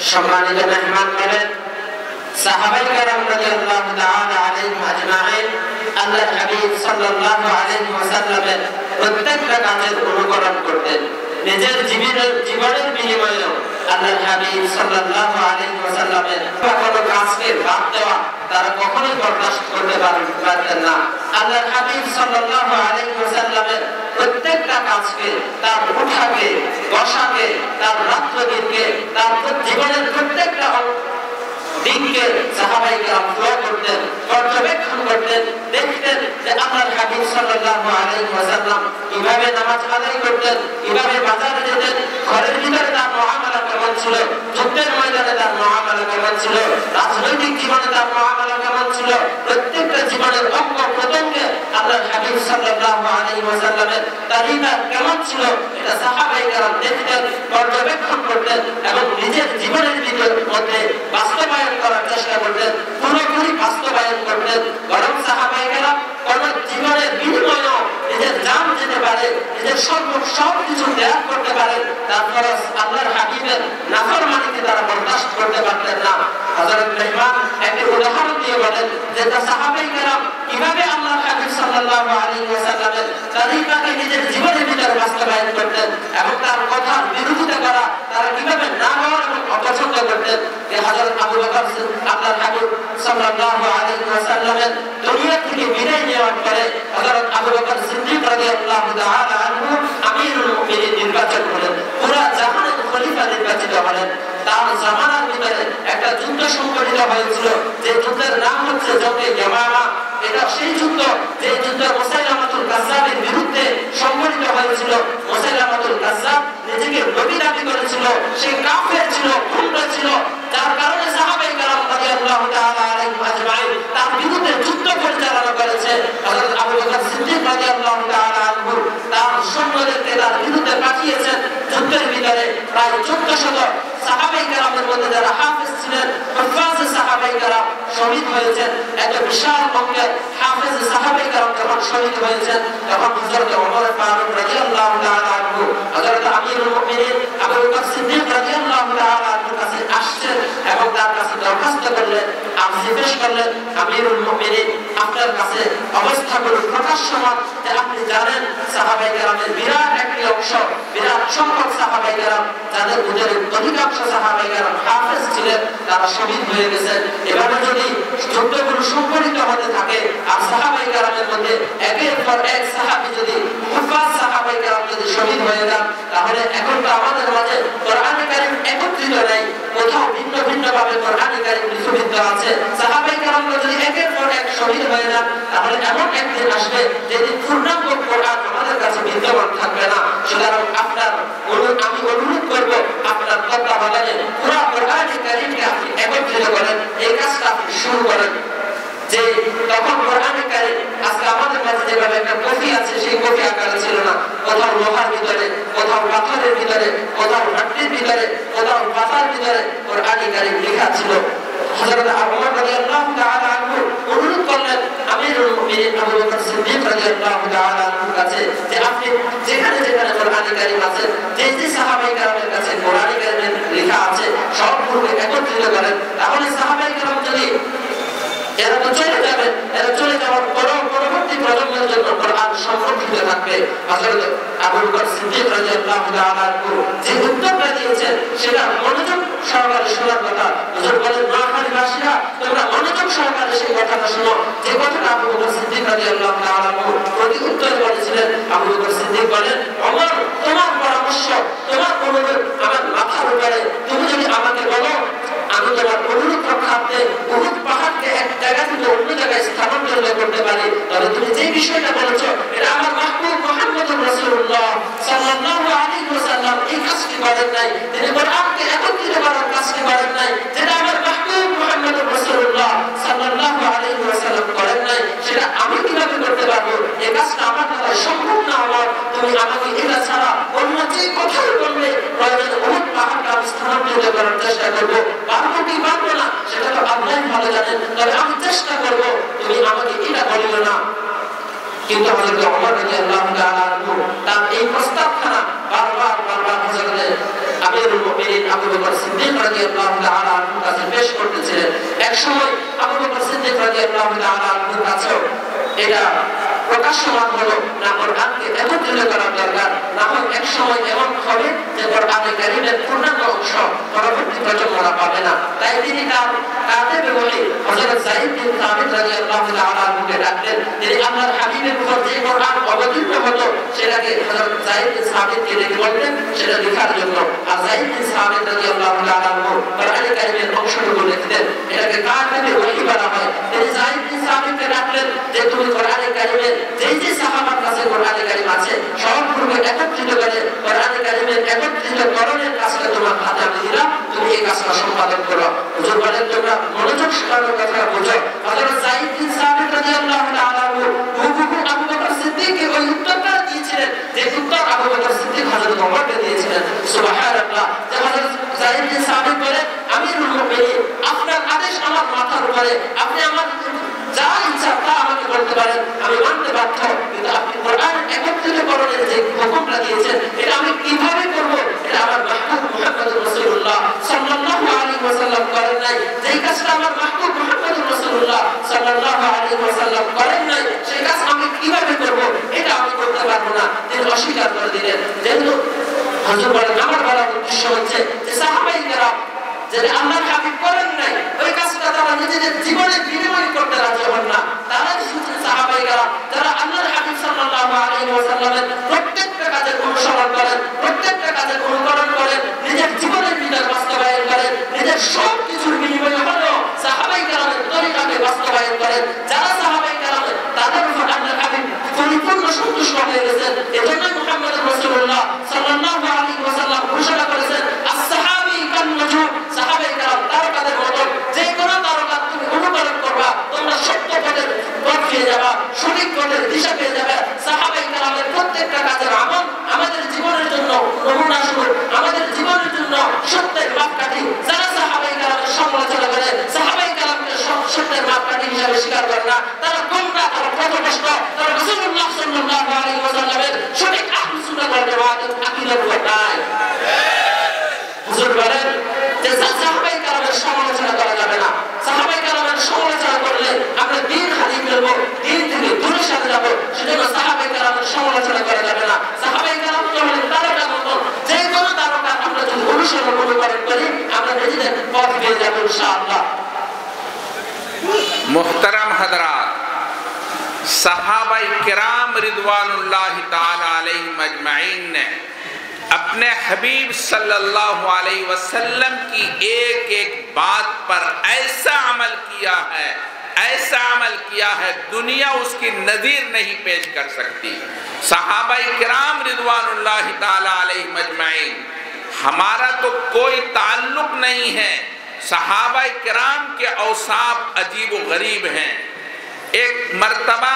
सम्मानित मेहमान मेरे साहबाए किराम রাদিয়াল্লাহু তাআলা আলাইহিম আজমাইন আল্লাহর হাবিব সাল্লাল্লাহু আলাইহি ওয়াসাল্লামের প্রত্যেকটা কাজের অনুকরণ করতেন। নিজের জীবনের বিনিময়ে আল্লাহর হাবিব সাল্লাল্লাহু আলাইহি ওয়াসাল্লামের কোনো কাজকে বাদ দেওয়া তারা কখনোই বরদাস্ত করতে পারতেন না। আল্লাহর হাবিব সাল্লাল্লাহু আলাইহি ওয়াসাল্লামের প্রত্যেকটা কাজকে, তার উঠাকে, বসাকে, তার রাত্রদিনকে, তার জীবনের প্রত্যেকটা দিনকে সাহাবায়ে কেরাম ফলো করতেন, পর্যবেক্ষণ করতেন, দেখতেন যে আল্লাহর হাবিব সাল্লাল্লাহু আলাইহি ওয়াসাল্লাম কিভাবে নামাজ আদায় করতেন, কিভাবে বাজারে যেতেন, ঘরের ভিতরে তার মুআমালা কেমন ছিল, যুদ্ধের ময়দানে তার মুআমালা কেমন ছিল, রাজনৈতিক জীবনে তার মুআমালা কেমন ছিল, প্রত্যেকটা জীবনের অঙ্গ প্রত্যঙ্গে আল্লাহর হাবিব সাল্লাল্লাহু আলাইহি ওয়াসাল্লামের তরিকা কেমন ছিল এটা সাহাবায়ে কেরাম দেখতেন, পর্যবেক্ষণ করতেন এবং নিজের জীবনের মধ্যে বাস্তবায়ন করার চেষ্টা করতেন, পুরোপুরি বাস্তবায়ন করতেন। বরং সাহাবায়ে কেরাম কোন জীবনের বিনিময়ে নিজের জান যেতে পারে, নিজের সব কিছু ত্যাগ করতে পারে, তারপর আল্লাহর হাবিবের নাফরমানিকে তারা বরদাস্ত করতে পারতেন না। হযরত মেহমান একটি উদাহরণ দিয়ে বলেন যে সাহাবায়ে কেরাম কিভাবে আল্লাহর হাবিব সাল্লাল্লাহু আলাইহি ওয়াসাল্লামের তরিকাকে নিজের জীবনের ভিতরে বাস্তবায়ন করতেন এবং তার কথার বিরোধিতা করা তারা কিভাবে না আল্লাহর হাবিব সাল্লাল্লাহু আলাইহি ওয়াসাল্লামের দুনিয়া থেকে বিদায় নেওয়ার পরে হযরত আবু বকর সিদ্দিক রাদিয়াল্লাহু তাআলা আনহু আমিরুল মুমিনিন নির্বাচন হলেন, পুরা জাহানের খলিফা নির্বাচিত হলেন। তার জামানার ভিতরে একটা যুদ্ধ সংঘটিত হয়েছিল, যে যুদ্ধের নাম হচ্ছে জঙ্গে ইয়ামামা। এটা সেই যুদ্ধ যে যুদ্ধ মুসাইলামাতুল কাজ্জাবের বিরুদ্ধে সংঘটিত হয়েছিল। মুসাইলামাতুল কাজ্জাব নিজেকে নবী দাবি করেছিল, সে কাফের ছিল, গুমরা ছিল, যার কারণে সাহাবায়ে কেরাম রাদিয়াল্লাহু তাআলা আলাইহিম আজমাইন তার বিরুদ্ধে যুদ্ধ পরিচালনা করেছে। হযরত আবু বকর সিদ্দিক রাদিয়াল্লাহু তাআলা আনহু তার সৈন্যদেরকে তার বিরুদ্ধে পাঠিয়েছেন। যুদ্ধের ভিতরে প্রায় 1400 সাহাবায়ে কেরামের মধ্যে যারা হাফেজ ছিলেন, হুফাজে সাহাবায়ে কেরাম শহীদ হয়েছেন। এত বিশাল অঙ্কের হাফেজ সাহাবায়ে কেরাম যখন শহীদ হয়েছেন, তখন হযরত ওমর ফারুক রাদিয়াল্লাহু তাআলা আনহু হযরত আমিরুল মুমিনিন আবু বকর সিদ্দিক রাদিয়াল্লাহু তাআলা আনহুর কাছে আসছেন এবং তার কাছে দরখাস্ত করলেন, আর্জি পেশ করলেন, আমিরুল মুমিনিন আপনার কাছে অবস্থাগুলো প্রকাশ্যমান যে আপনি জানেন সাহাবায়ে কেরামের বিরাট একটি অংশ, বিরাট সংখ্যক সাহাবায়ে কেরাম যাদের মধ্যে অধিকাংশ সাহাবায়ে কেরাম হাফেজ ছিলেন, তারা শহীদ হয়ে গেছেন। এভাবে যদি যুদ্ধগুলো সংঘটিত হতে থাকে আর সাহাবায়ে কেরামের মধ্যে একের পর এক সাহাবী যদি হুফাজ সাহাবায়ে কেরাম যদি শহীদ হয়ে যান, তাহলে এখন তো আমাদের মাঝে কোরআনে কারীম একত্রিত নাই, কোথাও ভিন্ন ভিন্ন ভাবে কোরআনে কারীম লিপিবদ্ধ আছে। সাহাবায়ে কেরাম যদি একের পর এক শহীদ হয়ে যান, তাহলে এমন একদিন আসবে যেদিন পূর্ণাঙ্গ কোরআন আমাদের কাছে বিদ্যমান থাকবে না। সুতরাং আমি অনুরোধ করব আপনার তত্ত্বাবধানে পুরো কোরআনে কারীমকে আপনি একত্রিত করেন, এই কাজটা আপনি শুরু করেন। যে তখন কোরআনে কারীম আজকে আমাদের কাছে যেভাবে একটা কপি আছে, সেই কপি আকারে ছিল না। কোথাও লোহার ভিতরে, কোথাও পাথরের ভিতরে, কোথাও মাটির ভিতরে, কোথাও পাতার ভিতরে কোরআনে কারীম লেখা ছিল। হযরত আবু বকর রাদিয়াল্লাহু তাআলা আনহু অনুরোধ করলেন আমিরুল মুমিনিন আবু বকর সিদ্দিক রাদিয়াল্লাহু তাআলা আনহুর কাছে যে আপনি যেখানে যেখানে কোরআনে কারীম আছে, যে সাহাবায়ে কেরামের কাছে কোরআনে কারীম লেখা আছে, সবগুলোকে একত্রিত করেন। তাহলে সাহাবায়ে কেরাম যদি এরা তো চলে যাবেন, এরা চলে যাওয়ার পরবর্তী প্রজন্মের জন্য কোরআন সংরক্ষিত থাকবে। হযরত আবু বকর সিদ্দিক রাদিয়াল্লাহু তাআলা আনহু যে উত্তরটা দিয়েছেন সেটা মনোযোগ সহকারে শোনার কথা। হুজুর বলেন, মহাখালীবাসীরা তোমরা মনোযোগ সহকারে সেই কথাটা শোনো, যে কথাটা আবু বকর সিদ্দিক রাদিয়াল্লাহু তাআলা আনহু প্রতি উত্তর বলেছিলেন। আবু বকর সিদ্দিক বলেন, ওমর তোমার পরামর্শ, তোমার অনুরোধ আমার মাথার উপরে, তুমি যদি আমাকে বলো আমি তোমার অনুরোধ রক্ষার্থে উহুদ পাহাড়কে এক জায়গা থেকে অন্য জায়গায় স্থানান্তর করতে পারি, তবে তুমি যে বিষয়টা বলেছো এটা আমার মাহবুব মুহাম্মদুর রাসূলুল্লাহ সাল্লাল্লাহু আলাইহি ওয়াসাল্লাম এই কাজটি করেন নাই, তিনি কোরআনকে একত্রিত করার কাজটি করেন নাই, যেটা আমার মাহবুব মুহাম্মদুর রাসূলুল্লাহ সাল্লাল্লাহু আলাইহি ওয়াসাল্লাম করেন নাই, সেটা আমি কিভাবে করতে পারবো? এই কাজটা আমার দ্বারা সম্ভব না। আমার তুমি আমাকে এটা ছাড়া অন্য যে কথাই বলবে, প্রয়োজনে উহুদ পাহাড়কে আমি স্থানান্তরিত করার চেষ্টা করবো। পারবো কি পারবো না সেটা তো আল্লাহই ভালো জানেন, তবে আমি চেষ্টা করবো, তুমি আমাকে এটা বলিও না। কিন্তু হযরত ওমর রাদিয়াল্লাহু তাআলা আনহু তার এই প্রস্তাবখানা বারবার হযরত আমিরুল মুমিনিন আবু বকর সিদ্দিক রাদিয়াল্লাহু তাআলা আনহুর কাছে পেশ করতেছিলেন। এক সময় আবু বকর সিদ্দিক রাদিয়াল্লাহু তাআলা আনহুর কাছে এটা প্রকাশমান হলো না, কোরআনকে একত্রিত করার দরকার, না হয় এক সময় এমন হবে যে কোরআনে কারীমের পূর্ণাঙ্গ অংশ পরবর্তী প্রজন্মরা পাবে না। তাই তিনি তার কাতেবে বলি হযরত যায়েদ বিন সাবিত রাদিয়াল্লাহু তাআলা আনহুকে ডাকলেন। তিনি আল্লাহর হাবিবের উপর যে কোরআন অবতীর্ণ হতো সেটাকে হযরত যায়েদ বিন সাবিতকে ডেকে বললেন সেটা লেখার জন্য। আর যায়েদ বিন সাবিত রাদিয়াল্লাহু তাআলা আনহু কোরআনে কারীমের অংশটুকু লিখতেন, এটাকে কাতেবে ওহী বলা হয়। তিনি যায়েদ বিন সাবিতকে ডাকলেন যে তুমি কোরআনে কারীমের যে সাহাবার কাছে কোরআনে কারীম আছে সবগুলোকে একত্রিত করে কোরআনে কারীমের একত্রিতকরণের কাজটা তোমার হাতে আমি দিলাম, তুমি এই কাজটা সম্পাদন করো। হুজুর বলেন, তোমরা মনোযোগ সহকারে কথা বুঝো। হযরত যায়েদ বিন সাবিত রাদিয়াল্লাহু তাআলা আনহু হুবহু আবু বকর সিদ্দিককে ওই উত্তরটা দিয়েছিলেন যে উত্তর আবু বকর সিদ্দিক হযরত ওমরকে দিয়েছিলেন। সুবহানাল্লাহ। যে হযরত যায়েদ বিন সাবিত বলেন, আমিরুল মুমিনিন আপনার আদেশ আমার মাথার উপরে, আপনি আমার যা ইচ্ছা তা আমাকে বলতে পারেন, আমি মানতে বাধ্য, কিন্তু আপনি কোরআন একত্রিতকরণের যে হুকুমটা দিয়েছেন এটা আমি কিভাবে করব? এটা আমার মাহবুব মুহাম্মদুর রাসূলুল্লাহ সাল্লাল্লাহু আলাইহি ওয়াসাল্লাম করেন নাই। যেই কাজটা আমার মাহবুব মুহাম্মদুর রাসূলুল্লাহ সাল্লাল্লাহু আলাইহি ওয়াসাল্লাম করেন নাই, সেই কাজ আমি কিভাবে করব? এটা আমি করতে পারবো না। তিনি অস্বীকার করে দিলেন। যেহেতু হুজুর বলেন, আমার বলার উদ্দেশ্য হচ্ছে যে সাহাবায়ে কেরাম যেটা আল্লাহর হাবিব করেন নাই ওই কাজটা তারা নিজেদের জীবনে বিনিময় করতে রাজি হন না। তারা সাহাবায়ে কেরাম যারা আল্লাহর হাবিব সাল্লাল্লাহু আলাইহি ওয়াসাল্লামের প্রত্যেকটা কাজের অনুসরণ করেন, প্রত্যেকটা কাজের অনুকরণ করেন, নিজের জীবনের বিধান বাস্তবায়ন করেন, নিজের সব কিছুর বিনিময়ে হলেও সাহাবায়ে কেরামের তরিকাকে বাস্তবায়ন করেন। যারা সাহাবায়ে কেরাম তাদের উপর আল্লাহর হাবিব পরিপূর্ণ সন্তুষ্ট হয়ে গেছেন। এজন্য মুহাম্মদ রাসূলুল্লাহ সাল্লাল্লাহু আলাইহি ওয়াসাল্লাম ঘোষণা করেছেন as-sahabi kan nujum, সাহাবায়ে কেরাম তারকাদের মতো। যে কোনো তারকা তুমি অনুকরণ করবা তোমরা সত্য পথের পথ পেয়ে যাবা, সঠিক পথের দিশা পেয়ে যাবে। সাহাবায়ে কেরামের প্রত্যেকটা কাজের আমল আমাদের জীবনের জন্য নমুনা স্বরূপ, আমাদের জীবনের জন্য সত্যের মাপকাঠি। যারা সাহাবায়ে কেরামের সমালোচনা করে, সাহাবায়ে কেরামকে সত্যের মাপকাঠি হিসেবে স্বীকার করে না, তারা গোমরা, তারা পথভ্রষ্ট, তারা রাসূলুল্লাহ সাল্লাল্লাহু আলাইহি ওয়াসাল্লামের সঠিক আহলে সুন্নাত ওয়াল জামাতের আকীদার উপর নাই। হুজুর বলেন যে সাহাবায়ে কেরামের সমালোচনা করা যাবে না। সাহাবায়ে কেরামের সমালোচনা করলে আমরা দিন হারিয়ে ফেলবো, দিন থেকে দূরে সরে যাবো। সেজন্য সাহাবায়ে কেরামের সমালোচনা করা যাবে না। সাহাবায়ে কেরাম তো হলেন তারকার মতো। যে কোনো তারকা আমরা যদি অনুসরণ অনুকরণ করি আমরা নিজেদের পথ পেয়ে যাবো ইনশাআল্লাহ। मुहतरम हजरात, सहाबाए किराम रिदवानुल्लाहि ताला अलैहिम अजमईन ने अपने हबीब सल्लल्लाहु अलैहि वसल्लम की एक एक बात पर ऐसा अमल किया है, ऐसा अमल किया है दुनिया उसकी नज़ीर नहीं पेश कर सकती। सहाबाए किराम रिदवानुल्लाहि ताला अलैहिम अजमईन, हमारा तो कोई ताल्लुक नहीं है। सहाबाए किराम के औसाफ अजीब व गरीब हैं। एक मर्तबा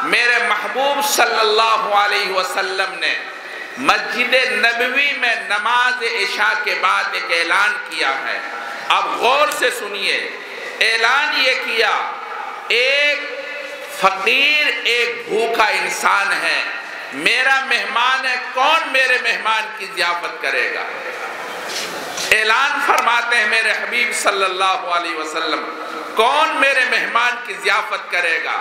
मेरे महबूब सल्लल्लाहु अलैहि वसल्लम ने मस्जिद नबवी में नमाज इशा के बाद एक ऐलान किया है। अब गौर से सुनिए, ऐलान ये किया, एक फकीर एक भूखा इंसान है, मेरा मेहमान है, कौन मेरे मेहमान की ज़ियाफत करेगा? ऐलान फरमाते हैं मेरे हबीब सल्लल्लाहु अलैहि वसल्लम, कौन मेरे मेहमान की ज़ियाफत करेगा?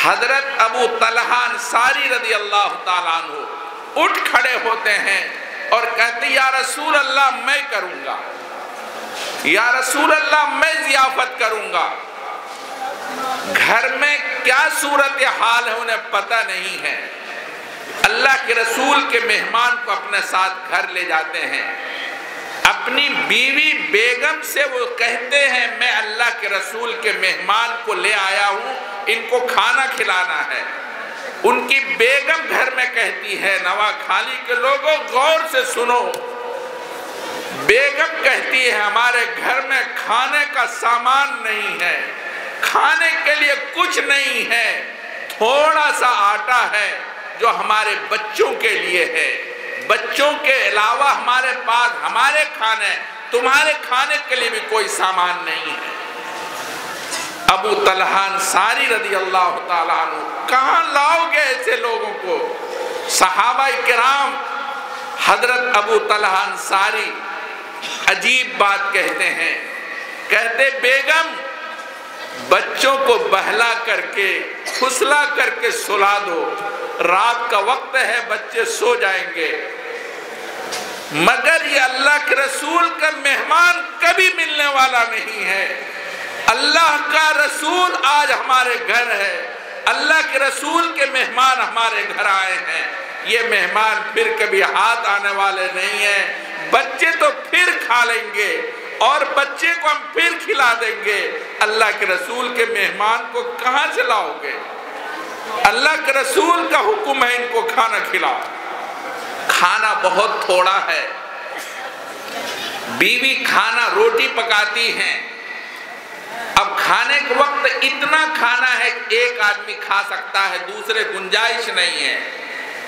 हजरत अबू तलहा अंसारी रज़ी अल्लाह ताला अन्हु उठ खड़े होते हैं और कहते या रसूल अल्लाह मैं करूंगा, या रसूल अल्लाह मैं ज़ियाफत करूंगा। घर में क्या सूरत हाल है उन्हें पता नहीं है। अल्लाह के रसूल के मेहमान को अपने साथ घर ले जाते हैं। अपनी बीवी बेगम से वो कहते हैं मैं अल्लाह के रसूल के मेहमान को ले आया हूँ, इनको खाना खिलाना है। उनकी बेगम घर में कहती है, नवा खाली के लोगों गौर से सुनो, बेगम कहती है हमारे घर में खाने का सामान नहीं है, खाने के लिए कुछ नहीं है, थोड़ा सा आटा है जो हमारे बच्चों के लिए है, बच्चों के अलावा हमारे पास हमारे खाने, तुम्हारे खाने के लिए भी कोई सामान नहीं है। अबू तलहा अंसारी रज़ी अल्लाह ताला अन्हु, कहाँ लाओगे ऐसे लोगों को? सहाबाए किराम हजरत अबू तलहा अंसारी अजीब बात कहते हैं, कहते बेगम बच्चों को बहला करके फुसला करके सुला दो, रात का वक्त है बच्चे सो जाएंगे। मगर ये अल्लाह के रसूल का मेहमान कभी मिलने वाला नहीं है। अल्लाह का रसूल आज हमारे घर है, अल्लाह के रसूल के मेहमान हमारे घर आए हैं, ये मेहमान फिर कभी हाथ आने वाले नहीं हैं। बच्चे तो फिर खा लेंगे और बच्चे को हम फिर खिला देंगे, अल्लाह के रसूल के मेहमान को कहाँ से लाओगे? अल्लाह के रसूल का हुक्म है इनको खाना खिलाओ। खाना बहुत थोड़ा है, बीवी खाना रोटी पकाती हैं। अब खाने के वक्त इतना खाना है एक आदमी खा सकता है, दूसरे गुंजाइश नहीं है।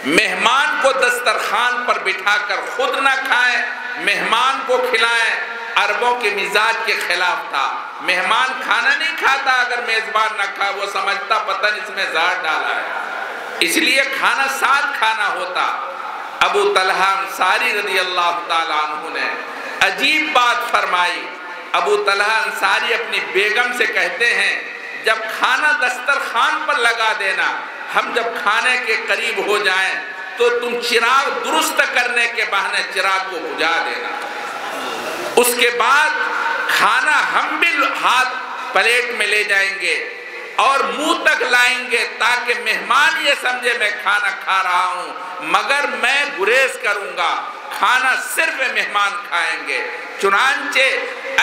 मेहमान को दस्तरखान पर बिठाकर खुद ना खाएं, मेहमान को खिलाएं, अरबों के मिजाज के खिलाफ था। मेहमान खाना नहीं खाता, अगर मेजबान ना खाए वो समझता पता नहीं इसमें जहर डाला है, इसलिए खाना साथ खाना होता। अबू तलहा अंसारी रज़ी अल्लाह ताला अन्हु ने अजीब बात फरमाई। अबू तलहा अंसारी अपनी बेगम से कहते हैं जब खाना दस्तरखान पर लगा देना, हम जब खाने के करीब हो जाएं तो तुम चिराग दुरुस्त करने के बहाने चिराग को बुझा देना। اس کے بعد کھانا ہم بھی ہاتھ پلیٹ میں لے جائیں گے اور منہ تک لائیں گے تاکہ مہمان یہ سمجھے میں کھانا کھا رہا ہوں، مگر میں گریز کروں گا، کھانا صرف مہمان کھائیں گے۔ چنانچہ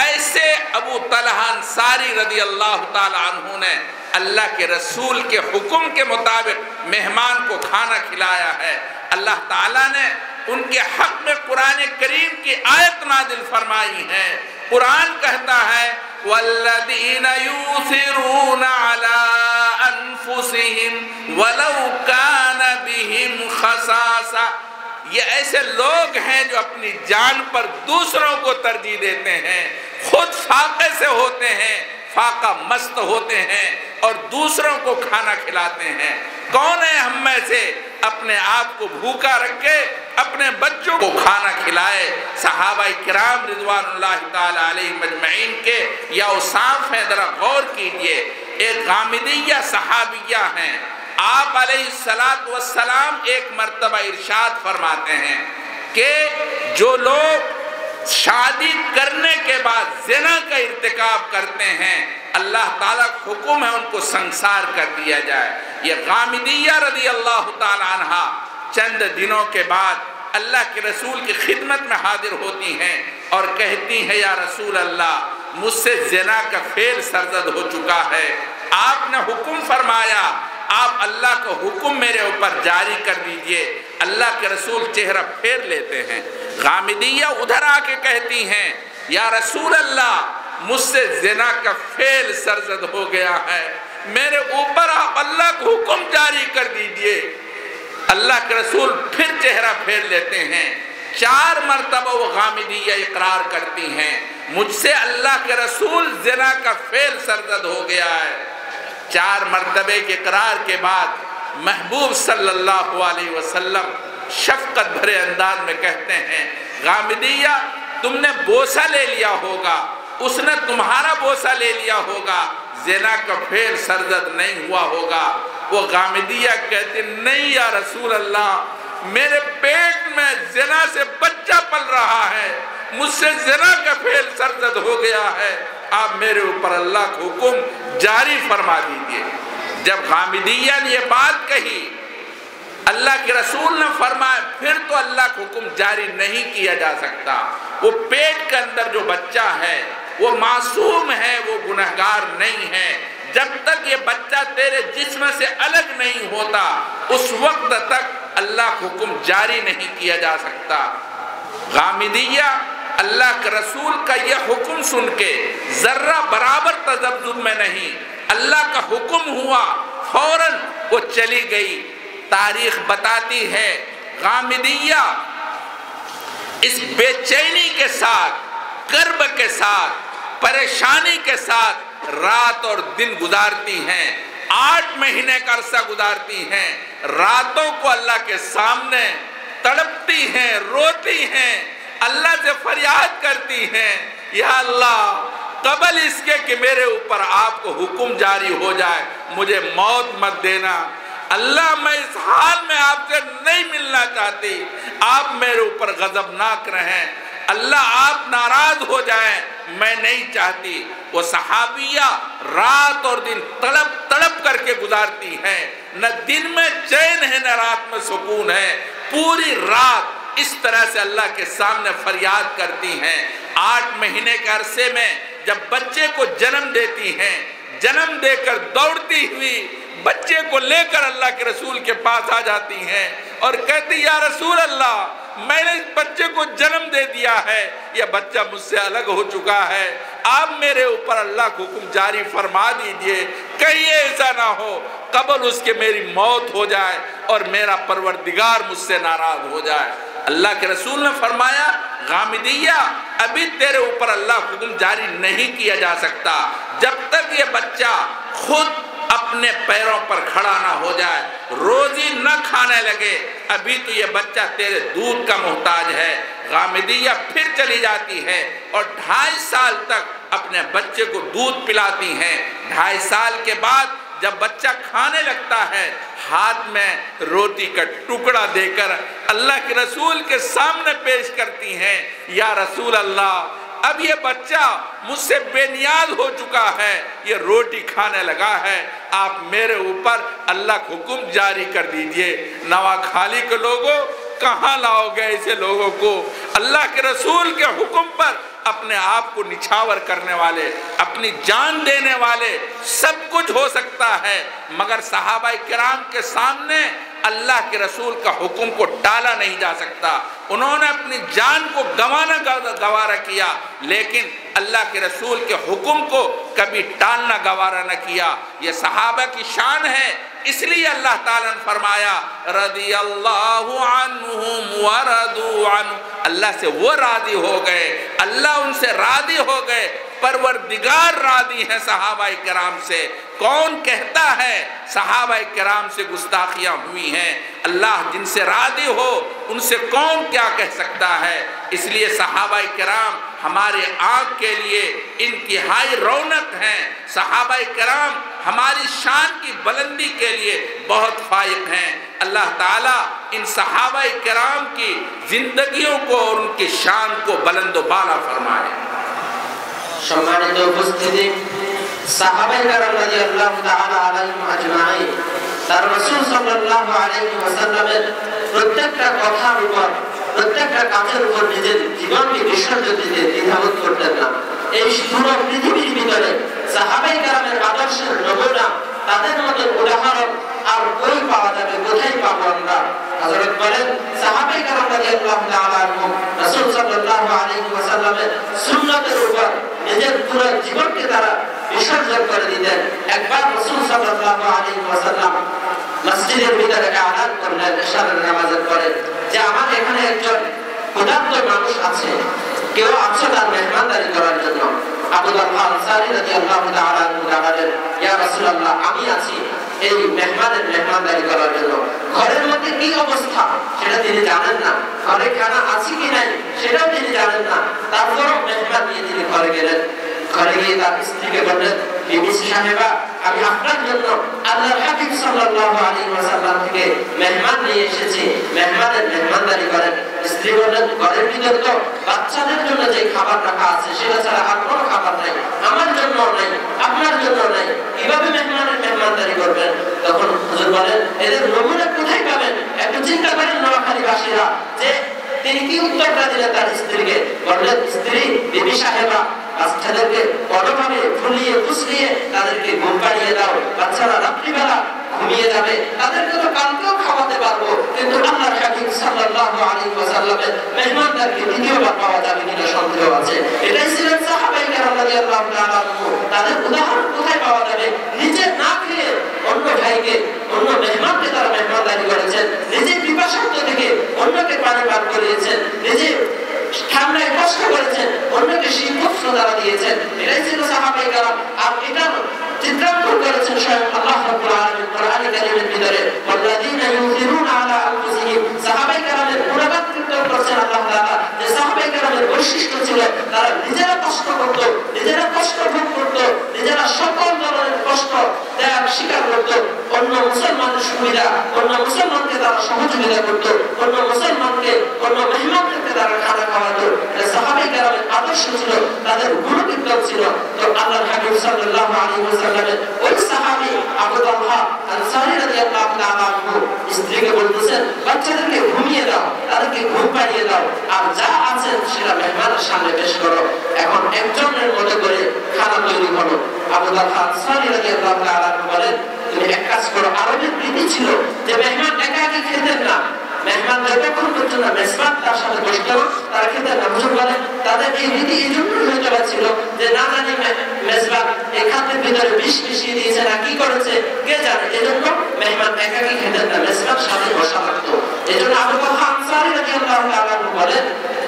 ایسے ابو طلحہ انصاری رضی اللہ تعالی عنہ نے اللہ کے رسول کے حکم کے مطابق مہمان کو کھانا کھلایا ہے۔ اللہ تعالیٰ نے ان کے حق میں قرآن کریم کی آیت نازل فرمائی ہے۔ قرآن کہتا ہے وَالَّذِينَ يُؤْثِرُونَ عَلَىٰ أَنفُسِهِمْ وَلَوْ كَانَ بِهِمْ خَصَاصَةٌ، یہ ایسے لوگ ہیں جو اپنی جان پر دوسروں کو ترجیح دیتے ہیں، خود فاقے سے ہوتے ہیں، فاقہ مست ہوتے ہیں اور دوسروں کو کھانا کھلاتے ہیں۔ کون ہے ہم میں سے اپنے آپ کو بھوکا رکھے، اپنے بچوں کو کھانا کھلائے؟ صحابہ کرام رضوان اللہ تعالی علیہم اجمعین کے یا اوصاف ہیں، ذرا غور کیجئے۔ ایک غامدیہ صحابیہ ہیں، آپ علیہ السلام ایک مرتبہ ارشاد فرماتے ہیں کہ جو لوگ شادی کرنے کے بعد زنا کا ارتکاب کرتے ہیں، اللہ تعالیٰ کا حکم ہے ان کو سنسار کر دیا جائے۔ یہ غامدیہ رضی اللہ تعالیٰ عنہ چند دنوں کے بعد اللہ کے رسول کی خدمت میں حاضر ہوتی ہیں اور کہتی ہیں یا رسول اللہ، مجھ سے زنا کا فعل سرزد ہو چکا ہے، آپ نے حکم فرمایا، آپ اللہ کا حکم میرے اوپر جاری کر دیجئے۔ اللہ کے رسول چہرہ پھیر لیتے ہیں۔ غامدیہ ادھر آ کے کہتی ہیں یا رسول اللہ، مجھ سے زنا کا فعل سرزد ہو گیا ہے، میرے اوپر آپ اللہ کا حکم جاری کر دیجئے۔ اللہ کے رسول پھر چہرہ پھیر لیتے ہیں۔ 4 مرتبہ وہ غامدیہ اقرار کرتی ہیں مجھ سے اللہ کے رسول زنا کا فعل سرزد ہو گیا ہے۔ 4 مرتبے کے اقرار کے بعد محبوب صلی اللہ علیہ وسلم شفقت بھرے انداز میں کہتے ہیں غامدیہ، تم نے بوسہ لے لیا ہوگا، اس نے تمہارا بوسہ لے لیا ہوگا، زنا کا فعل سرزد نہیں ہوا ہوگا۔ وہ غامدیہ کہتے نہیں یا رسول اللہ، میرے پیٹ میں زنا سے بچہ پل رہا ہے، مجھ سے زنا کا فعل سرزد ہو گیا ہے، آپ میرے اوپر اللہ کا حکم جاری فرما دیجئے۔ جب غامدیہ نے یہ بات کہی، اللہ کے رسول نے فرمایا پھر تو اللہ کا حکم جاری نہیں کیا جا سکتا۔ وہ پیٹ کے اندر جو بچہ ہے وہ معصوم ہے، وہ گنہگار نہیں ہے، جب تک یہ بچہ تیرے جسم سے الگ نہیں ہوتا اس وقت تک اللہ کا حکم جاری نہیں کیا جا سکتا۔ غامدیہ اللہ کے رسول کا یہ حکم سن کے ذرہ برابر تذبذب میں نہیں، اللہ کا حکم ہوا فوراً وہ چلی گئی۔ تاریخ بتاتی ہے غامدیہ اس بے چینی کے ساتھ، کرب کے ساتھ، پریشانی کے ساتھ رات اور دن گزارتی ہیں، 8 مہینے کا عرصہ گزارتی ہیں، راتوں کو اللہ کے سامنے تڑپتی ہیں، روتی ہیں، اللہ سے فریاد کرتی ہیں یا اللہ قبل اس کے کہ میرے اوپر آپ کو حکم جاری ہو جائے، مجھے موت مت دینا، اللہ میں اس حال میں آپ سے نہیں ملنا چاہتی، آپ میرے اوپر غضبناک رہیں، اللہ آپ ناراض ہو جائیں، میں نہیں چاہتی۔ وہ صحابیہ رات اور دن تڑپ تڑپ کر کے گزارتی ہیں، نہ دن میں چین ہے نہ رات میں سکون ہے، پوری رات اس طرح سے اللہ کے سامنے فریاد کرتی ہیں۔ 8 مہینے کے عرصے میں جب بچے کو جنم دیتی ہیں، جنم دے کر دوڑتی ہوئی بچے کو لے کر اللہ کے رسول کے پاس آ جاتی ہیں اور کہتی یا رسول اللہ، میں نے اس بچے کو جنم دے دیا ہے، یہ بچہ مجھ سے الگ ہو چکا ہے، آپ میرے اوپر اللہ کا حکم جاری فرما دیجئے، کہیں ایسا نہ ہو قبل اس کے میری موت ہو جائے اور میرا پروردگار مجھ سے ناراض ہو جائے۔ اللہ کے رسول نے فرمایا غامدیہ، ابھی تیرے اوپر اللہ کا حکم جاری نہیں کیا جا سکتا، جب تک یہ بچہ خود اپنے پیروں پر کھڑا نہ ہو جائے، روزی نہ کھانے لگے، ابھی تو یہ بچہ تیرے دودھ کا محتاج ہے۔ غامدیہ پھر چلی جاتی ہے اور 2.5 سال تک اپنے بچے کو دودھ پلاتی ہیں۔ 2.5 سال کے بعد جب بچہ کھانے لگتا ہے، ہاتھ میں روٹی کا ٹکڑا دے کر اللہ کے رسول کے سامنے پیش کرتی ہیں یا رسول اللہ، अब ये बच्चा मुझसे बेनियाज हो चुका है, ये रोटी खाने लगा है, आप मेरे ऊपर अल्लाह का हुक्म जारी कर दीजिए। नवाखाली के लोगों, कहाँ लाओगे ऐसे लोगों को? अल्लाह के रसूल के हुक्म पर अपने आप को निछावर करने वाले, अपनी जान देने वाले, सब कुछ हो सकता है, मगर सहाबा किराम के सामने अल्लाह के रसूल का हुक्म को टाला नहीं जा सकता। उन्होंने अपनी जान को गंवाना गवारा किया, लेकिन अल्लाह के रसूल के हुक्म को कभी टालना गवारा न किया। ये सहाबा की शान है, इसलिए अल्लाह ताला ने फरमाया रदियल्लाहु अन्हुम व रदू अन्हु, अल्लाह से वो राजी हो गए, अल्लाह उनसे राजी हो गए, परवरदिगार राजी हैं सहाबा किराम से। कौन कहता है सहाबा किराम से गुस्ताखियां हुई हैं? अल्लाह जिनसे राजी हो उनसे कौन क्या कह सकता है? इसलिए सहाबा किराम हमारे आँख के लिए इंतहाई रौनक हैं। सहाबा किराम हमारी शान की बुलंदी के लिए बहुत फायक हैं। अल्लाह ताला इन सहाबा किराम की जिंदगियों को और उनकी शान को बुलंद बाला फरमाए। সম্মানিত উপস্থিতি, সাহাবায়ে কেরাম রাদিয়াল্লাহু তাআলা আলাইহিম আজমাইন তার রাসূল সাল্লাল্লাহু আলাইহি ওয়াসাল্লামের প্রত্যেকটা কথার উপর, প্রত্যেকটা কাজের উপর নিজের জীবনকে বিসর্জন দিতে দ্বিধাবোধ করতেন না। এই পুরো পৃথিবীর ভিতরে সাহাবায়ে কেরামের আদর্শের নমুনা, তাদের মতো উদাহরণ আর কই পাওয়া যাবে? কোথায় পাবো আমরা? হযরত বলেন সাহাবায়ে কেরাম রাদিয়াল্লাহু তাআলা আনহুম রাসূল সাল্লাল্লাহু আলাইহি ওয়াসাল্লামের সুন্নতের উপর নিজের পুরো জীবনকে তারা বিসর্জন করে দিতেন। একবার রাসূল সাল্লাল্লাহু আলাইহি ওয়াসাল্লাম মসজিদের ভিতরে আযান করলেন ইশারের নামাজের পরে, যে আমার এখানে একজন ক্ষুধার্ত মানুষ আছে, কেউ আছে তার মেহমানদারি করার জন্য। আবু তালহা আনসারী রাদিয়াল্লাহু তাআলা আনহু বলেন, ইয়া রাসূলুল্লাহ, আমি আছি এই মেহমানের মেহমানদারি করার জন্য। ঘরের মধ্যে কি অবস্থা সেটা তিনি জানেন না, ঘরে খানা আছে কি নাই সেটাও তিনি জানেন না, তারপরও মেহমান নিয়ে তিনি ঘরে গেলেন। ঘরে গিয়ে তার স্ত্রীকে বললেন, বিবি সাহেবা, আমি আপনার জন্য আল্লাহর হাবিব সাল্লাল্লাহু আলাইহি ওয়াসাল্লাম থেকে মেহমান নিয়ে এসেছি, মেহমানের মেহমানদারি করেন। স্ত্রী বললেন, ঘরের ভিতর তো বাচ্চাদের জন্য যে খাবার রাখা আছে সেটা ছাড়া আর কোনো খাবার নাই, আমার জন্য নাই, আপনার জন্য নাই, কিভাবে মেহমানের মেহমানদারি করবেন? তখন হুজুর বলেন, এদের নমুনা কোথায় পাবেন? একটু চিন্তা করেন নোয়াখালীবাসীরা, যে তিনি কি উত্তরটা দিলেন তার স্ত্রীকে? বললেন, স্ত্রী, বিবি সাহেবা, বাচ্চাদেরকে বড়ভাবে ফুলিয়ে ফুসলিয়ে তাদেরকে ঘুম পাড়িয়ে দাও, বাচ্চারা রাত্রিবেলা ঘুমিয়ে যাবে, তাদেরকে তো কালকেও খাওয়াতে পারবো, কিন্তু আল্লাহর হাবিব সাল্লাল্লাহু আলাইহি ওয়াসাল্লামের মেহমানদারকে দ্বিতীয়বার পাওয়া যাবে কিনা সন্দেহ আছে। এটাই ছিলেন সাহাবায়ে কেরাম রাদিয়াল্লাহু তাআলা আনহু। তাদের উদাহরণ কোথায় পাওয়া যাবে? নিজে না খেয়ে অন্য ভাইকে, অন্য মেহমানকে তারা মেহমানদারি করেছেন, নিজে পিপাসার্ত থেকে অন্যকে পানি পান করিয়েছেন, নিজে ঠান্ডায় কষ্ট করেছেন, অন্যকে শীতবস্ত্র দ্বারা দিয়েছেন। এটাই ছিল সাহাবায়ে কেরাম। আর এটা চিত্রাঙ্কন করেছেন স্বয়ং আল্লাহ রাব্বুল আলামিন কোরআনে কারীমের ভিতরে, ওয়াল্লাযীনা ইউযিরুনা আলা আনফুসিহিম। সাহাবায়ে কেরামের গুণগান কীর্তন করেছেন আল্লাহ তাআলা, যে সাহাবায়ে কেরামের বৈশিষ্ট্য ছিল তারা নিজেরা কষ্ট করত, নিজেরা কষ্ট ভোগ করত, নিজেরা সকল ধরনের কষ্ট ত্যাগ স্বীকার করত, অন্য মুসলমানের সুবিধা, অন্য মুসলমানকে তারা সহযোগিতা করত, অন্য মুসলমানকে, অন্য মেহমানদেরকে তারা খানা খাওয়াতো। সাহাবায়ে কেরামের আদর্শ ছিল, তাদের গুণকীর্তন ছিল। তো আল্লাহর হাবিব সাল্লাল্লাহু আলাইহি ওয়াসাল্লামের ওই সাহাবী আবু তালহা আনসারী রাদিয়াল্লাহু তাআলা আনহু স্ত্রীকে বলতেছেন, বাচ্চাদেরকে ঘুমিয়ে দাও, তাদেরকে ঘুম পাড়িয়ে দাও, আর যা আছে সেটা মেহমানের সামনে পেশ করো। এখন একজনের মতো করে খানা তৈরি করো। আবু তালহা আনসারী রাদিয়াল্লাহু তাআলা আনহু বলেন, তুমি এক কাজ করো। আরবের রীতি ছিল যে মেহমান একা একা খেতেন না, মেহমান যতক্ষণ পর্যন্ত মেজবান তার সাথে বসতো তারা খেতেন না। হুজুর বলেন, তাদের এই রীতি এই জন্যই হয়ে চলেছিল যে না জানি মেজবান এই খাদ্যের ভিতরে বিষ মিশিয়ে দিয়েছে না কি করেছে কে জানে, এজন্য মেহমান একাকি খেতেন না, মেজবান সাথে বসা লাগতো। এজন্য আবু তালহা আনসারী রাদিয়াল্লাহু তাআলা আনহু বলেন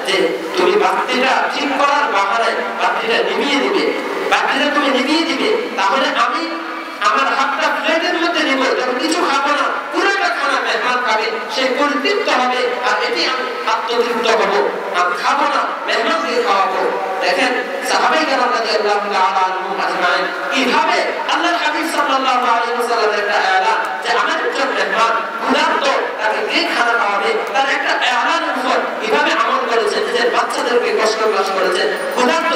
যে তুমি বাতিটা ঠিক করার বাহানায় বাতিটা নিভিয়ে দিবে, বাতিটা তুমি নিভিয়ে দিবে, তাহলে আমি আমার হাতটা প্লেটের মধ্যে নিব, যখন কিছু খাবো না, পুরোটা খানা মেহমান খাবে, সে পরিতৃপ্ত হবে, আর এটি আমি আত্মতৃপ্ত হবো। আমি খাবো না, মেহমানকে খাওয়াবো। দেখেন সাহাবায়ে কেরাম রাদিয়াল্লাহু তাআলা আনহুম আজমাইন কিভাবে আল্লাহর হাবিব সাল্লাল্লাহু আলাইহি ওয়াসাল্লামের একটা এলান, যে আমার একজন মেহমান ক্ষুধার্ত, তাকে কে খানা খাওয়াবে, তার একটা এলানের উপর কিভাবে আমল করেছেন, নিজের বাচ্চাদেরকে কষ্ট করেছেন, ক্ষুধার্ত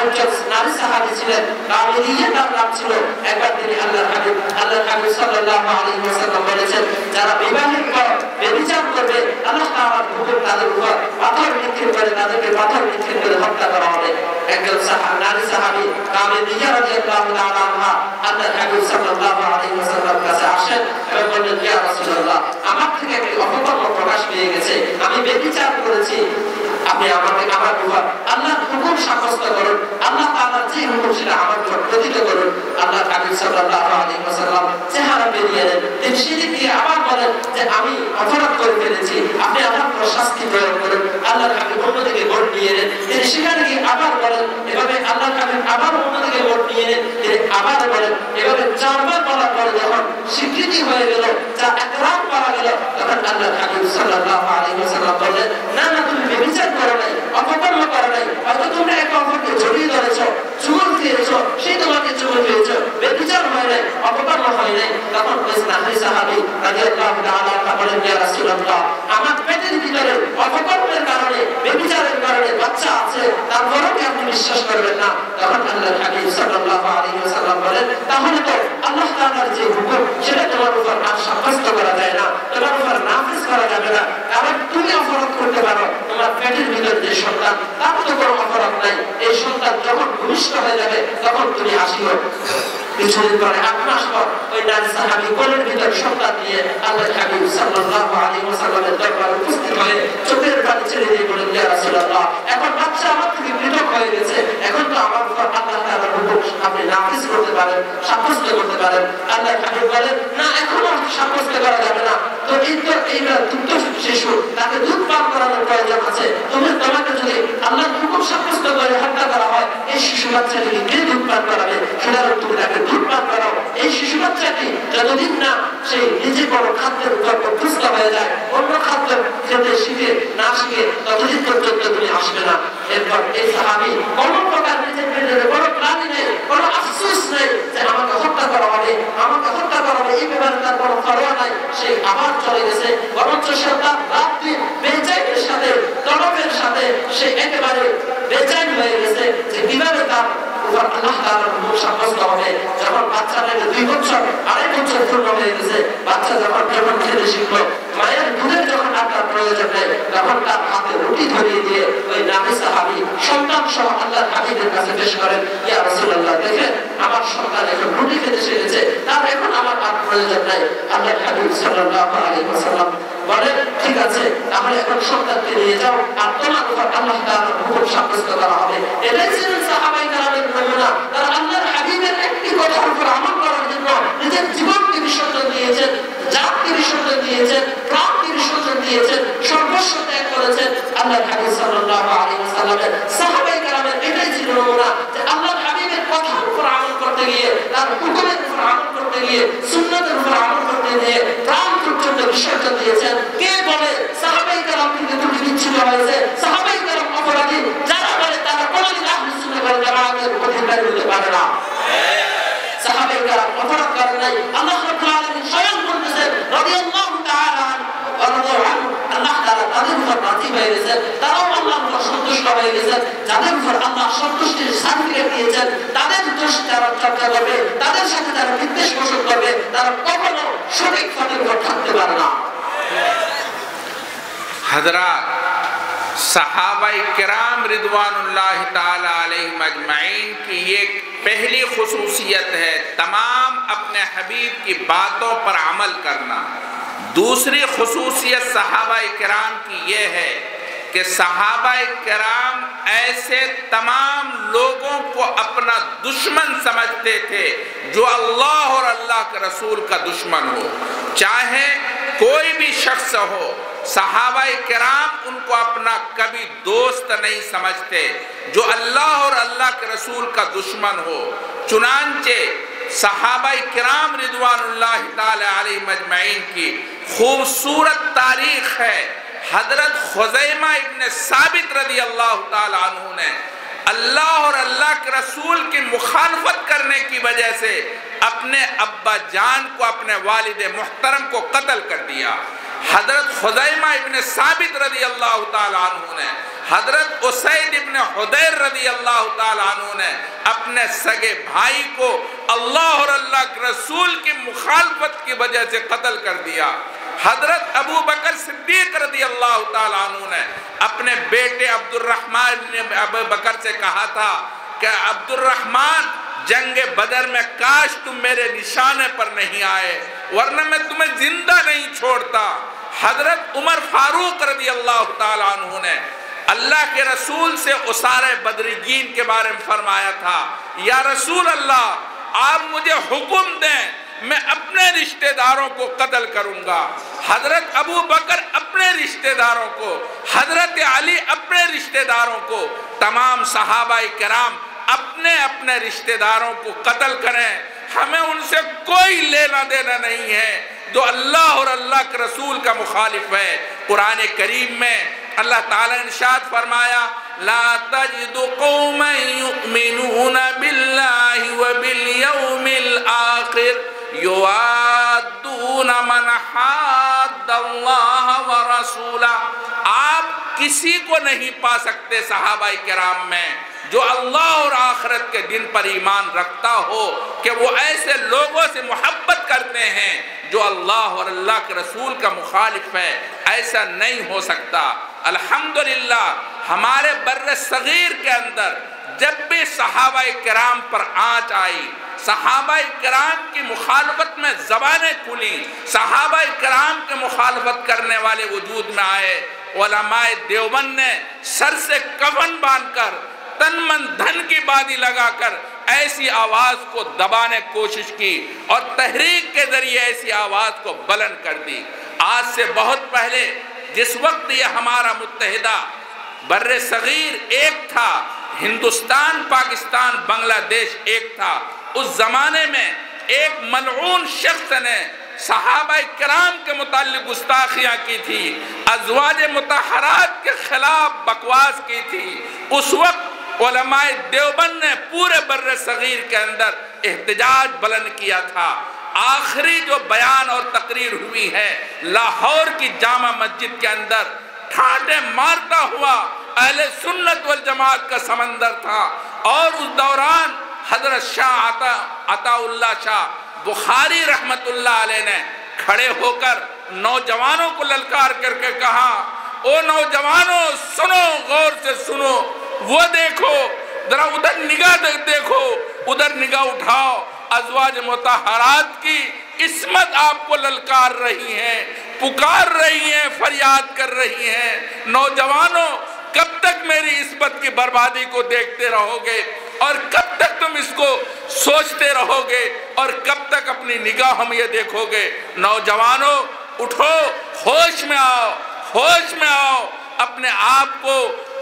আরেকজন নারী সাহাবী ছিলেন, কামিলিয়া তার নাম ছিল। একবার তিনি আল্লাহর হাবিব সাল্লাল্লাহু আলাইহি ওয়াসাল্লাম বলেছেন, যারা বিবাহের পর ব্যভিচার করবে আল্লাহ তাআলার হুকুম তাদের উপর পাথর নিক্ষেপ করে, তাদেরকে পাথর নিক্ষেপ করে হত্যা করা হবে। একজন নারী সাহাবী কামিলিয়া রাদিয়াল্লাহু তাআলা আনহা আল্লাহর হাবিব সাল্লাল্লাহু আলাইহি ওয়াসাল্লামের কাছে আসেন এবং বললেন, ইয়া রাসূলুল্লাহ, আমার থেকে একটি অপকর্ম প্রকাশ পেয়ে গেছে, আমি ব্যভিচার করেছি, আপনি আমাকে আমার উপর আল্লাহর হুকুম সাব্যস্ত করুন, আল্লাহ তাআলার যে হুকুম সেটা আমার উপর প্রতিষ্ঠিত করুন। আল্লাহর হাবিব সাল্লাল্লাহু আলাইহি ওয়াসাল্লাম চেহারা ফিরিয়ে নেন, তিনি সিঁড়ি দিয়ে আবার বলেন যে আমি অপরাধ করে ফেলেছি, আপনি আমার উপর শাস্তি প্রয়োগ করুন। আল্লাহর হাবিব অন্যদিকে ভোট নিয়ে নেন, তিনি সেখানে গিয়ে আবার বলেন, এভাবে আল্লাহর হাবিব আবার অন্যদিকে ভোট নিয়ে নেন, তিনি আবার বলেন, এভাবে চারবার বলার পরে যখন স্বীকৃতি হয়ে গেল, যা একরার করা গেল, তখন আল্লাহর হাবিব সাল্লাল্লাহু আলাইহি ওয়াসাল্লাম বললেন, না না, তুমি ব্যভিচার করো নাই, অপকর্ম করো নাই, হয়তো তোমরা একে অপরকে জড়িয়ে ধরেছো, চুমুক দিয়েছো, সেই তোমাকে চুমুক দিয়েছো, ব্যভিচার হয় নাই, অপকর্ম হয় নাই। তখন ওই নারী সাহাবী রাদিয়াল্লাহু তাআলা বলেন, ইয়া রাসূলুল্লাহ, আমার পেটের ভিতরে অপকর্মের কারণে, ব্যভিচারের কারণে বাচ্চা আছে, তারপরেও কি আপনি বিশ্বাস করবেন না? তখন আল্লাহর হাবিব সাল্লাল্লাহু আলাইহি ওয়াসাল্লাম বলেন, তাহলে তো আল্লাহ তাআলার যে হুকুম সেটা তোমার উপর আর সাব্যস্ত করা যায় না, তোমার উপর নাফিজ করা যাবে না, কারণ তুমি অপরাধ করতে পারো, তোমার পেটের ভিতরে যে সন্তান, তার তো কোনো অপরাধ নাই, এই সন্তান যখন ভূমিষ্ঠ হয়ে যাবে তখন তুমি আসিও। কিছুদিন পরে 8 মাস পর ওই নারী সাহাবী কোলের ভিতর সন্তান নিয়ে আল্লাহর হাবিব সাল্লাল্লাহু আলাইহি ওয়াসাল্লামের দরবারে উপস্থিত হয়ে চোখের পানি ছেড়ে দিয়ে বলেন, ইয়া রাসূলুল্লাহ, এখন বাচ্চা আমার থেকে পৃথক হয়ে গেছে, এখন তো আমার উপর আল্লাহ তাআলার হুকুম আপনি নাফিজ করতে পারেন, সাব্যস্ত করতে পারেন। আল্লাহর হাবিব বলেন, না, এখনো সাব্যস্ত করা যাবে না, তো এইটা দুগ্ধ শিশু, তাকে দুধ পান করানোর প্রয়োজন আছে, তোমাকে যদি আল্লাহর হুকুম সাব্যস্ত করে হত্যা করা হয়, এই শিশু বাচ্চাটিকে কে দুধ পান করাবে? সুতরাং তুমি তাকে দুধ পান করাও। এই শিশু বাচ্চাটি যতদিন না সেই নিজে কোনো খাদ্যের উপর অভ্যস্ত হয়ে যায়, অন্য খাদ্য খেতে শিখে ততদিন পর্যন্ত তুমি আসবে না। এরপর এই সাহাবী কোনো প্রকার নিজের ভিতরে কোনো গ্লানি নেই, কোনো আফসোস নেই যে আমাকে হত্যা করা হবে, এই ব্যাপারে তার কোনো পরোয়া নাই, সে আবার চলে গেছে। বরঞ্চ সে তার রাত দিন বেচাইনের সাথে, তলবের সাথে সে একেবারে বেচাইন হয়ে গেছে যে কিভাবে তার উপর আল্লাহ তাআলার হুকুম সাব্যস্ত হবে। যখন বাচ্চাটা 2 বছর, 2.5 বছর পূর্ণ হয়ে গেছে, বাচ্চা যখন খেতে শিখলো, মায়ের দুধের যখন আপনার প্রয়োজন নেই, তখন তার হাতে রুটি ধরিয়ে দিয়ে ওই নারী সাহাবী সন্তান সহ আল্লাহর হাবিবের কাছে পেশ করেন, ইয়া রাসূলুল্লাহ, দেখেন আমার সন্তান এখন রুটি খেতে শিখেছে, তার এখন আমার আর প্রয়োজন নাই। আল্লাহর হাবিব সাল্লাল্লাহু আলাইহি ওয়াসাল্লাম বলেন, ঠিক আছে, তাহলে এখন সন্তানকে নিয়ে যাও, আর তোমার উপর আল্লাহ তাআলার হুকুম সাব্যস্ত করা হবে। এটাই ছিলেন সাহাবায়ে কেরামের নমুনা। তারা আল্লাহর হাবিবের একটি কথার উপর আমল করার জন্য নিজের জীবনকে বিসর্জন দিয়েছেন, জাতকে বিসর্জন দিয়েছেন, প্রাণকে বিসর্জন দিয়েছেন, সর্বস্ব ত্যাগ করেছেন। আল্লাহর হাবিব সাল্লাল্লাহু আলাইহি ওয়াসাল্লামের সাহাবায়ে কেরামের এটাই ছিল নমুনা, যে আল্লাহর হাবিবের কথার উপর আমল করতে গিয়ে, তার হুকুমের উপর আমল করতে গিয়ে, সুন্নাতের উপর আমল করতে গিয়ে প্রাণ পর্যন্ত বিসর্জন দিয়েছেন। কে বলে সাহাবায়ে কেরাম থেকে ত্রুটি বিচ্ছুত হয়েছে, সাহাবায়ে কেরাম অপরাধী? যারা বলে তারা কোনদিন আহলে সুন্নাহ ওয়াল জামাতের অধিকারী হতে পারে না। সাহাবায়ে কেরাম অপরাধ করেন নাই। আল্লাহ রাব্বুল আলামিন স্বয়ং বলতেছেন, রাদিয়াল্লাহু তাআলা আনহু, আল্লাহ তাআলা তাদের উপর রাজি হয়ে গেছেন, তারাও আল্লাহর উপর সন্তুষ্ট হয়ে গেছেন। যাদের উপর আল্লাহ সন্তুষ্টির সার্টিফিকেট দিয়েছেন, তাদের দোষ যারা চর্চা করবে, তাদের সাথে যারা বিদ্বেষ পোষণ করবে, তারা কখনো সঠিক পথের উপর থাকতে পারে না। हज़रात, सहाबाए किराम रिदवानुल्लाह ताला अलैहिम अजमाइन की ये पहली खुसूसियत है, तमाम अपने हबीब की बातों पर अमल करना। दूसरी खुसूसियत सहाबाए किराम की ये है कि सहाबाए किराम ऐसे तमाम लोगों को अपना दुश्मन समझते थे जो अल्लाह और अल्लाह के रसूल का दुश्मन हो। चाहे कोई भी शख्स हो, सहाबाए किराम उनको अपना कभी दोस्त नहीं समझते जो अल्लाह और अल्लाह के रसूल का दुश्मन हो। चुनांचे सहाबाए किराम रिदवानुल्लाह ताला अलैहिम अजमाइन की खूबसूरत तारीख है। हजरत खुज़ैमा इब्न साबित रदी अल्लाह ताला अन्हु ने अल्लाह और अल्लाह के रसूल की मुखालफत करने की वजह से अपने अब्बा जान को, अपने वालिद मुहतरम को कत्ल कर दिया। हजरत खुज़ैमा इब्न साबित रदी अल्लाह ताला अन्हु ने حضرت اسید ابن حضیر رضی اللہ تعالیٰ عنہ نے اپنے سگے بھائی کو اللہ اور اللہ کے رسول کی مخالفت کی وجہ سے قتل کر دیا۔ حضرت ابو بکر صدیق رضی اللہ تعالیٰ عنہ نے اپنے بیٹے عبد الرحمن بن ابو بکر سے کہا تھا کہ عبد الرحمن جنگ بدر میں کاش تم میرے نشانے پر نہیں آئے ورنہ میں تمہیں زندہ نہیں چھوڑتا۔ حضرت عمر فاروق رضی اللہ تعالیٰ عنہ نے اللہ کے رسول سے اسارہ بدرگین کے بارے میں فرمایا تھا، یا رسول اللہ آپ مجھے حکم دیں میں اپنے رشتہ داروں کو قتل کروں گا۔ حضرت ابو بکر اپنے رشتہ داروں کو، حضرت علی اپنے رشتہ داروں کو، تمام صحابہ کرام اپنے اپنے رشتہ داروں کو قتل کریں، ہمیں ان سے کوئی لینا دینا نہیں ہے جو اللہ اور اللہ کے رسول کا مخالف ہے۔ قرآن کریم میں اللہ تعالیٰ نے ارشاد فرمایا لا تجد قوما یؤمنون باللہ وبالیوم الآخر یوادون من حاد اللہ ورسولہ۔ آپ کسی کو نہیں پا سکتے صحابہ کرام میں جو اللہ اور آخرت کے دن پر ایمان رکھتا ہو کہ وہ ایسے لوگوں سے محبت کرتے ہیں جو اللہ اور اللہ کے رسول کا مخالف ہے، ایسا نہیں ہو سکتا۔ الحمدللہ ہمارے بر صغیر کے اندر جب بھی صحابہ کرام پر آنچ آئی، صحابہ کرام کی مخالفت میں زبانیں کھلیں، صحابہ کرام کے مخالفت کرنے والے وجود میں آئے، علماء دیوبند نے سر سے کفن باندھ کر تن من دھن کی بادی لگا کر ایسی آواز کو دبانے کوشش کی اور تحریک کے ذریعے ایسی آواز کو بلند کر دی۔ آج سے بہت پہلے جس وقت یہ ہمارا متحدہ بر صغیر ایک تھا، ہندوستان پاکستان بنگلہ دیش ایک تھا، اس زمانے میں ایک ملعون شخص نے صحابہ کرام کے متعلق گستاخیاں کی تھی، ازواج مطہرات کے خلاف بکواس کی تھی۔ اس وقت علماء دیوبند نے پورے بر صغیر کے اندر احتجاج بلند کیا تھا۔ آخری جو بیان اور تقریر ہوئی ہے لاہور کی جامع مسجد کے اندر ٹھاٹے مارتا ہوا اہل سنت والجماعت کا سمندر تھا، اور اس دوران حضرت شاہ عطا اللہ شاہ بخاری رحمت اللہ علیہ نے کھڑے ہو کر نوجوانوں کو للکار کر کے کہا او نوجوانوں سنو، غور سے سنو، وہ دیکھو ذرا ادھر نگاہ دیکھو، ادھر نگاہ اٹھاؤ، ازواج مطہرات کی عصمت آپ کو للکار رہی ہیں، پکار رہی ہیں، فریاد کر رہی ہیں۔ نوجوانوں کب تک میری عصمت کی بربادی کو دیکھتے رہو گے اور کب تک تم اس کو سوچتے رہو گے اور کب تک اپنی نگاہوں میں یہ دیکھو گے؟ نوجوانوں اٹھو، ہوش میں آؤ، ہوش میں آؤ، اپنے آپ کو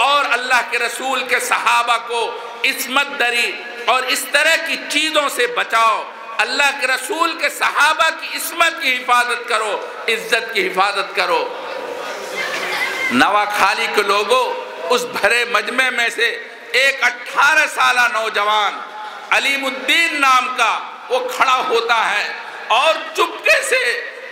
اور اللہ کے رسول کے صحابہ کو عصمت دری اور اس طرح کی چیزوں سے بچاؤ۔ اللہ کے رسول کے صحابہ کی عصمت کی حفاظت کرو، عزت کی حفاظت کرو۔ نوا کھالی کے لوگوں اس بھرے مجمع میں سے ایک 18 سالہ نوجوان علیم الدین نام کا وہ کھڑا ہوتا ہے اور چپکے سے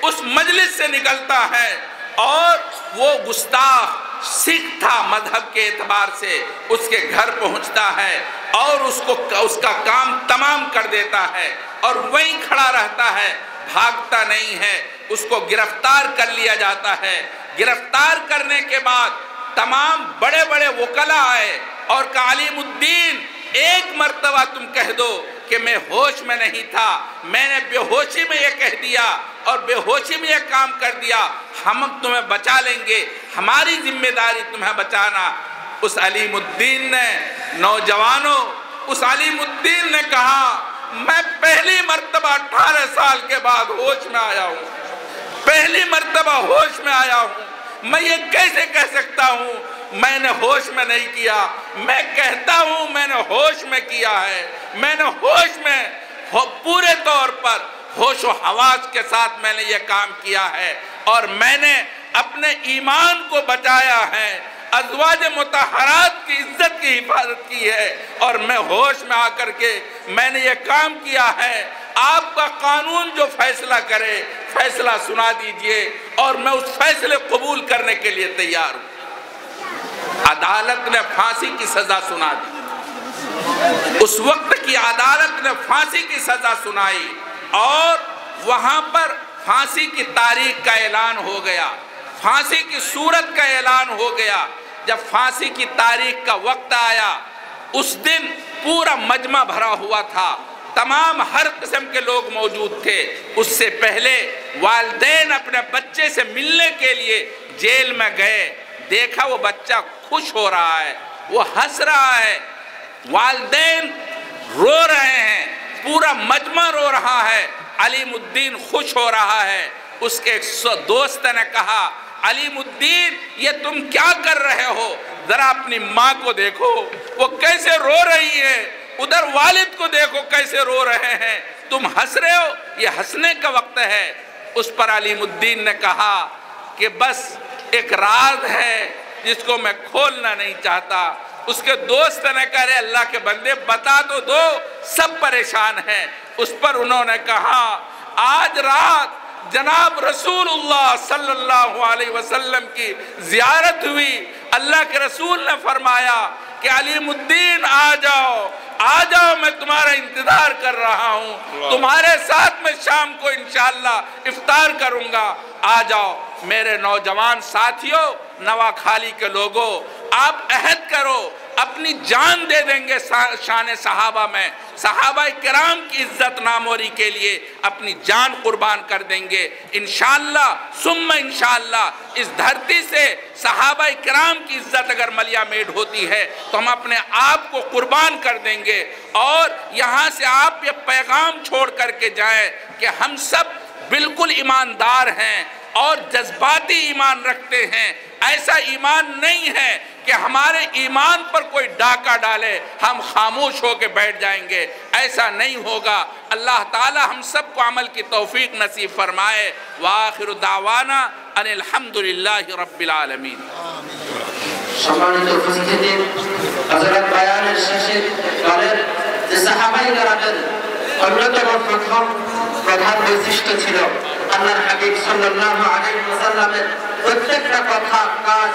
اس مجلس سے نکلتا ہے، اور وہ گستاخ سکھ تھا مذہب کے اعتبار سے، اس کے گھر پہنچتا ہے اور اس کا کام تمام کر دیتا ہے اور وہیں کھڑا رہتا ہے، بھاگتا نہیں ہے۔ اس کو گرفتار کر لیا جاتا ہے۔ گرفتار کرنے کے بعد تمام بڑے بڑے وکلا آئے اور کہا علیم الدین ایک مرتبہ تم کہہ دو کہ میں ہوش میں نہیں تھا، میں نے بے ہوشی میں یہ کہہ دیا اور بے ہوشی میں یہ کام کر دیا، ہم تمہیں بچا لیں گے، ہماری ذمہ داری تمہیں بچانا۔ اس علیم الدین نے، نوجوانوں، اس علیم الدین نے کہا میں پہلی مرتبہ 18 سال کے بعد ہوش میں آیا ہوں، پہلی مرتبہ ہوش میں آیا ہوں، میں یہ کیسے کہہ سکتا ہوں میں نے ہوش میں نہیں کیا؟ میں کہتا ہوں میں نے ہوش میں کیا ہے، میں نے ہوش میں پورے طور پر ہوش و حواس کے ساتھ میں نے یہ کام کیا ہے، اور میں نے اپنے ایمان کو بچایا ہے، ازواج مطہرات کی عزت کی حفاظت کی ہے، اور میں ہوش میں آ کر کے میں نے یہ کام کیا ہے۔ آپ کا قانون جو فیصلہ کرے فیصلہ سنا دیجئے اور میں اس فیصلے قبول کرنے کے لیے تیار ہوں۔ अदालत ने फांसी की सजा सुना दी। उस वक्त की अदालत ने फांसी की सजा सुनाई और वहां पर फांसी की तारीख का ऐलान हो गया, फांसी की सूरत का ऐलान हो गया। जब फांसी की तारीख का वक्त आया, उस दिन पूरा मजमा भरा हुआ था, तमाम हर किस्म के लोग मौजूद थे। उससे पहले वालिदैन अपने बच्चे से मिलने के लिए जेल में गए, देखा वो बच्चा खुश हो रहा है, वो हंस रहा है, वालिदैन रो रहे हैं, पूरा मजमा रो रहा है, अलीमुद्दीन खुश हो रहा है। उसके एक दोस्त ने कहा, अलीमुद्दीन ये तुम क्या कर रहे हो, जरा अपनी माँ को देखो वो कैसे रो रही है, उधर वालिद को देखो कैसे रो रहे हैं, तुम हंस रहे हो, ये हंसने का वक्त है। उस पर अलीमुद्दीन ने कहा कि बस एक राज है जिसको मैं खोलना नहीं चाहता। उसके दोस्त ने कहा, अरे अल्लाह के बंदे बता तो दो, सब परेशान हैं। उस पर उन्होंने कहा, आज रात जनाब रसूलुल्लाह सल्लल्लाहु अलैहि वसल्लम की ज़ियारत हुई। अल्लाह के रसूल ने फरमाया कि अलीमुद्दीन आ जाओ, मैं तुम्हारा इंतजार कर रहा हूँ, तुम्हारे साथ में शाम को इंशाअल्लाह इफ्तार करूँगा, आ जाओ। मेरे नौजवान साथियों, नवाखाली के लोगों, आप अहद करो, अपनी जान दे देंगे शान सहाबा में, सहाबा किराम की इज्जत नामोरी के लिए अपनी जान कुर्बान कर देंगे इंशाअल्लाह सुम्मा इंशाअल्लाह। इस धरती से सहाबा किराम की इज्जत अगर मलिया मेड होती है तो हम अपने आप को कुर्बान कर देंगे। और यहाँ से आप ये पैगाम छोड़ करके जाएं कि हम सब बिल्कुल ईमानदार हैं और जज्बाती ईमान रखते हैं। ऐसा ईमान नहीं है कि हमारे ईमान पर कोई डाका डाले हम खामोश होकर बैठ जाएंगे, ऐसा नहीं होगा। अल्लाह ताला हम सबको अमल की तौफीक नसीब फरमाए। वाखिरु दावाना अनिल हम्दुलिल्लाहि रब्बिल आलमीन। সম্মানিত উপস্থিতি, হযরত বয়ানের শেষে বলেন যে সাহাবায়ে কেরামের অন্যতম প্রধান বৈশিষ্ট্য ছিল আল্লাহর হাবিব সাল্লাল্লাহু আলাইহি ওয়াসাল্লামের প্রত্যেকটা কথা, কাজ,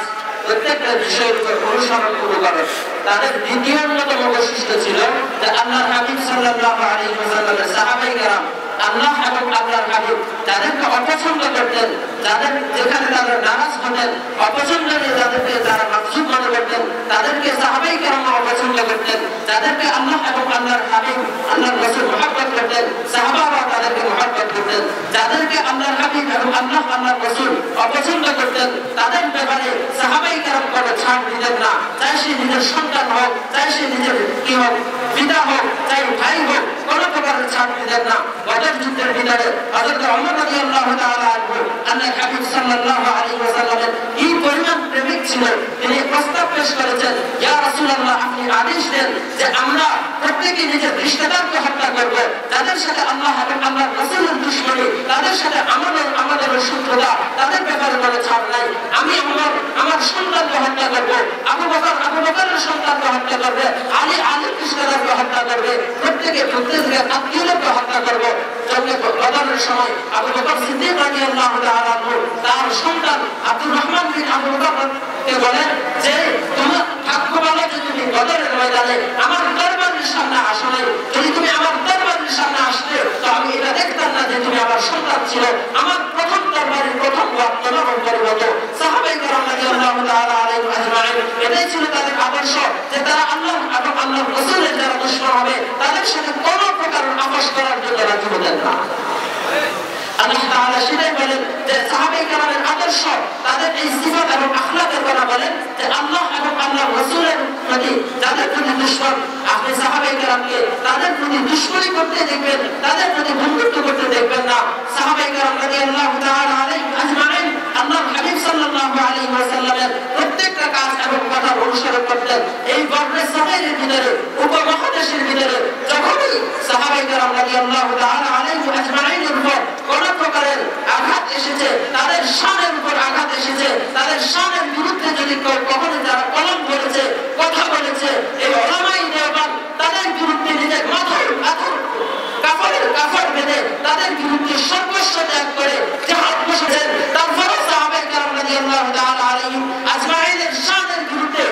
প্রত্যেকটা বিষয়ের উপর অনুসরণ করেন। তাদের দ্বিতীয় অন্যতম বৈশিষ্ট্য ছিল যে আল্লাহর হাবিব সাল্লাল্লাহু আলাইহি ওয়াসাল্লামের সাহাবায়ে কেরাম আল্লাহ এবং আল্লাহর হাবিব যাদেরকে অপছন্দ করতেন, যাদের যেখানে তারা নারাজ হতেন, অপছন্দ নিয়ে যাদেরকে তারা মাকসুদ মনে করতেন, তাদেরকে সাহাবায়ে কেরাম অপছন্দ করতেন। যাদেরকে আল্লাহ এবং আল্লাহর হাবিব আল্লাহর রাসূল মুহাব্বত করতেন, সাহাবারা তাদেরকে মুহাব্বত করতেন। যাদেরকে আল্লাহর হাবিব এবং আল্লাহর রাসূল অপছন্দ করতেন, তাদের ব্যাপারে সাহাবায়ে কেরাম কোনো ছাড় দিতেন না। চাই সে নিজের সন্তান হোক, চাই সে নিজের কি হোক, পিতা হোক, চাই ভাই হোক, কোনো প্রকারের ছাড় দিতেন না। বদর যুদ্ধের ভিতরে হযরত ওমর রাদিয়াল্লাহু তাআলা আনহু আল্লাহর হাবিব সাল্লাল্লাহু আলাইহি ওয়াসাল্লামের কি পরিমাণ প্রেমিক ছিলেন, তিনি প্রস্তাব পেশ করেছেন, ইয়া রাসূলুল্লাহ আপনি আদেশ দেন যে আমরা প্রত্যেকই নিজের রিশতেদারকে হত্যা করব, যাদের সাথে আল্লাহ এবং আল্লাহর রাসূলের দুশমনী, তাদের সাথে আমাদের শত্রুতা, তাদের ব্যাপারে কোনো ছাড় নাই। আমি আমার সন্তানকে হত্যা করব, আবু বকরের সন্তানকে হত্যা করবে, আলীর রিশতেদারকে হত্যা করবে, প্রত্যেকের আত্মীয়কে হত্যা করব। বদরের সময় আবু বকর সিদ্দিক রাদিয়াল্লাহু তাআলা আনহু তার সন্তান আব্দুর রহমান বিন আবু বকরকে বলেন যে তোমার ভাগ্যবালা যে তুমি বদরের ময়দানে আমার দরবারের সামনে আসো নাই, যদি তুমি আমার দরবারের সামনে আসতে তো আমি এটা দেখতাম না যে তুমি আমার সন্তান ছিল, আমার প্রথম দরবারের প্রথম ওয়াক্ত নবম পরিবর্ত। সাহাবায়ে কেরাম রাদিয়াল্লাহু তাআলা আলাইহিম আজমাইন এটাই ছিল তাদের আদর্শ যে তারা আল্লাহ এবং আল্লাহর রাসূলের যারা দুশমন হবে তাদের সাথে কোনো প্রকার আপোষ করার জন্য রাজি হতেন না। আল্লাহ তাআলা সেটাই বলেন যে সাহাবায়ে কেরামের আদর্শ, তাদের এই সিফাত এবং আখলাকের কথা বলেন যে আল্লাহ এবং আল্লাহর রাসূলের প্রতি যাদের প্রতি দুশমন, আপনি সাহাবায়ে কেরামকে তাদের প্রতি দুশমনী করতে দেখবেন, তাদের প্রতি বন্ধুত্ব করতে দেখবেন না। সাহাবায়ে কেরাম রাদিয়াল্লাহু তাআলা আলাইহিম আজমাইন আল্লাহর হাবিব সাল্লাল্লাহু আলাইহি ওয়াসাল্লামের প্রত্যেকটা কাজ এবং কথা অনুসরণ করতেন। এই বর্ণে সাহাবের ভিতরে, উপমহাদেশের ভিতরে যখনই সাহাবায়ে কেরাম রাদিয়াল্লাহু তাআলা আলাইহিম আজমাইনের উপর কোন প্রকারের আঘাত এসেছে, তাদের শানের উপর আঘাত এসেছে, তাদের শানের বিরুদ্ধে যদি কখনো যারা কলম ধরেছে, কথা বলেছে, এই উলামায়ে দেওবন্দ তাদের বিরুদ্ধে নিজের মাথায় কাফর বেঁধে তাদের বিরুদ্ধে সর্বস্ব ত্যাগ করে জিহাদ বসেছেন। তারপরে সাহাবায়ে কেরাম রাদিয়াল্লাহু তাআলা আলাইহিম আজমাইনের শানের বিরুদ্ধে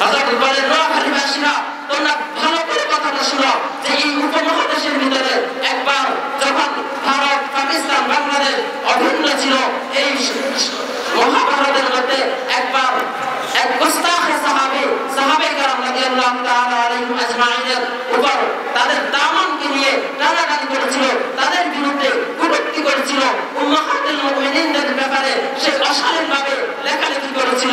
হযরত বলেন নোয়াখালীবাসীরা তোমরা ভালো করে কথাটা শোনো যে এই উপমহাদেশের ভিতরে একবার যখন ভারত পাকিস্তান বাংলাদেশ অভিন্ন ছিল এই মহাভারতের মধ্যে একবার এক গোস্তাখ সাহাবে کرام রাদিয়াল্লাহু তাআলা আলাইহিম আজমাইনের উপর তাদের দামনকে নিয়ে টানাটানি করেছিল, তাদের বিরুদ্ধে কটূক্তি করেছিল, উম্মাহাতুল মুমিনিনদের ব্যাপারে সে অশালীনভাবে লেখালেখি করেছিল।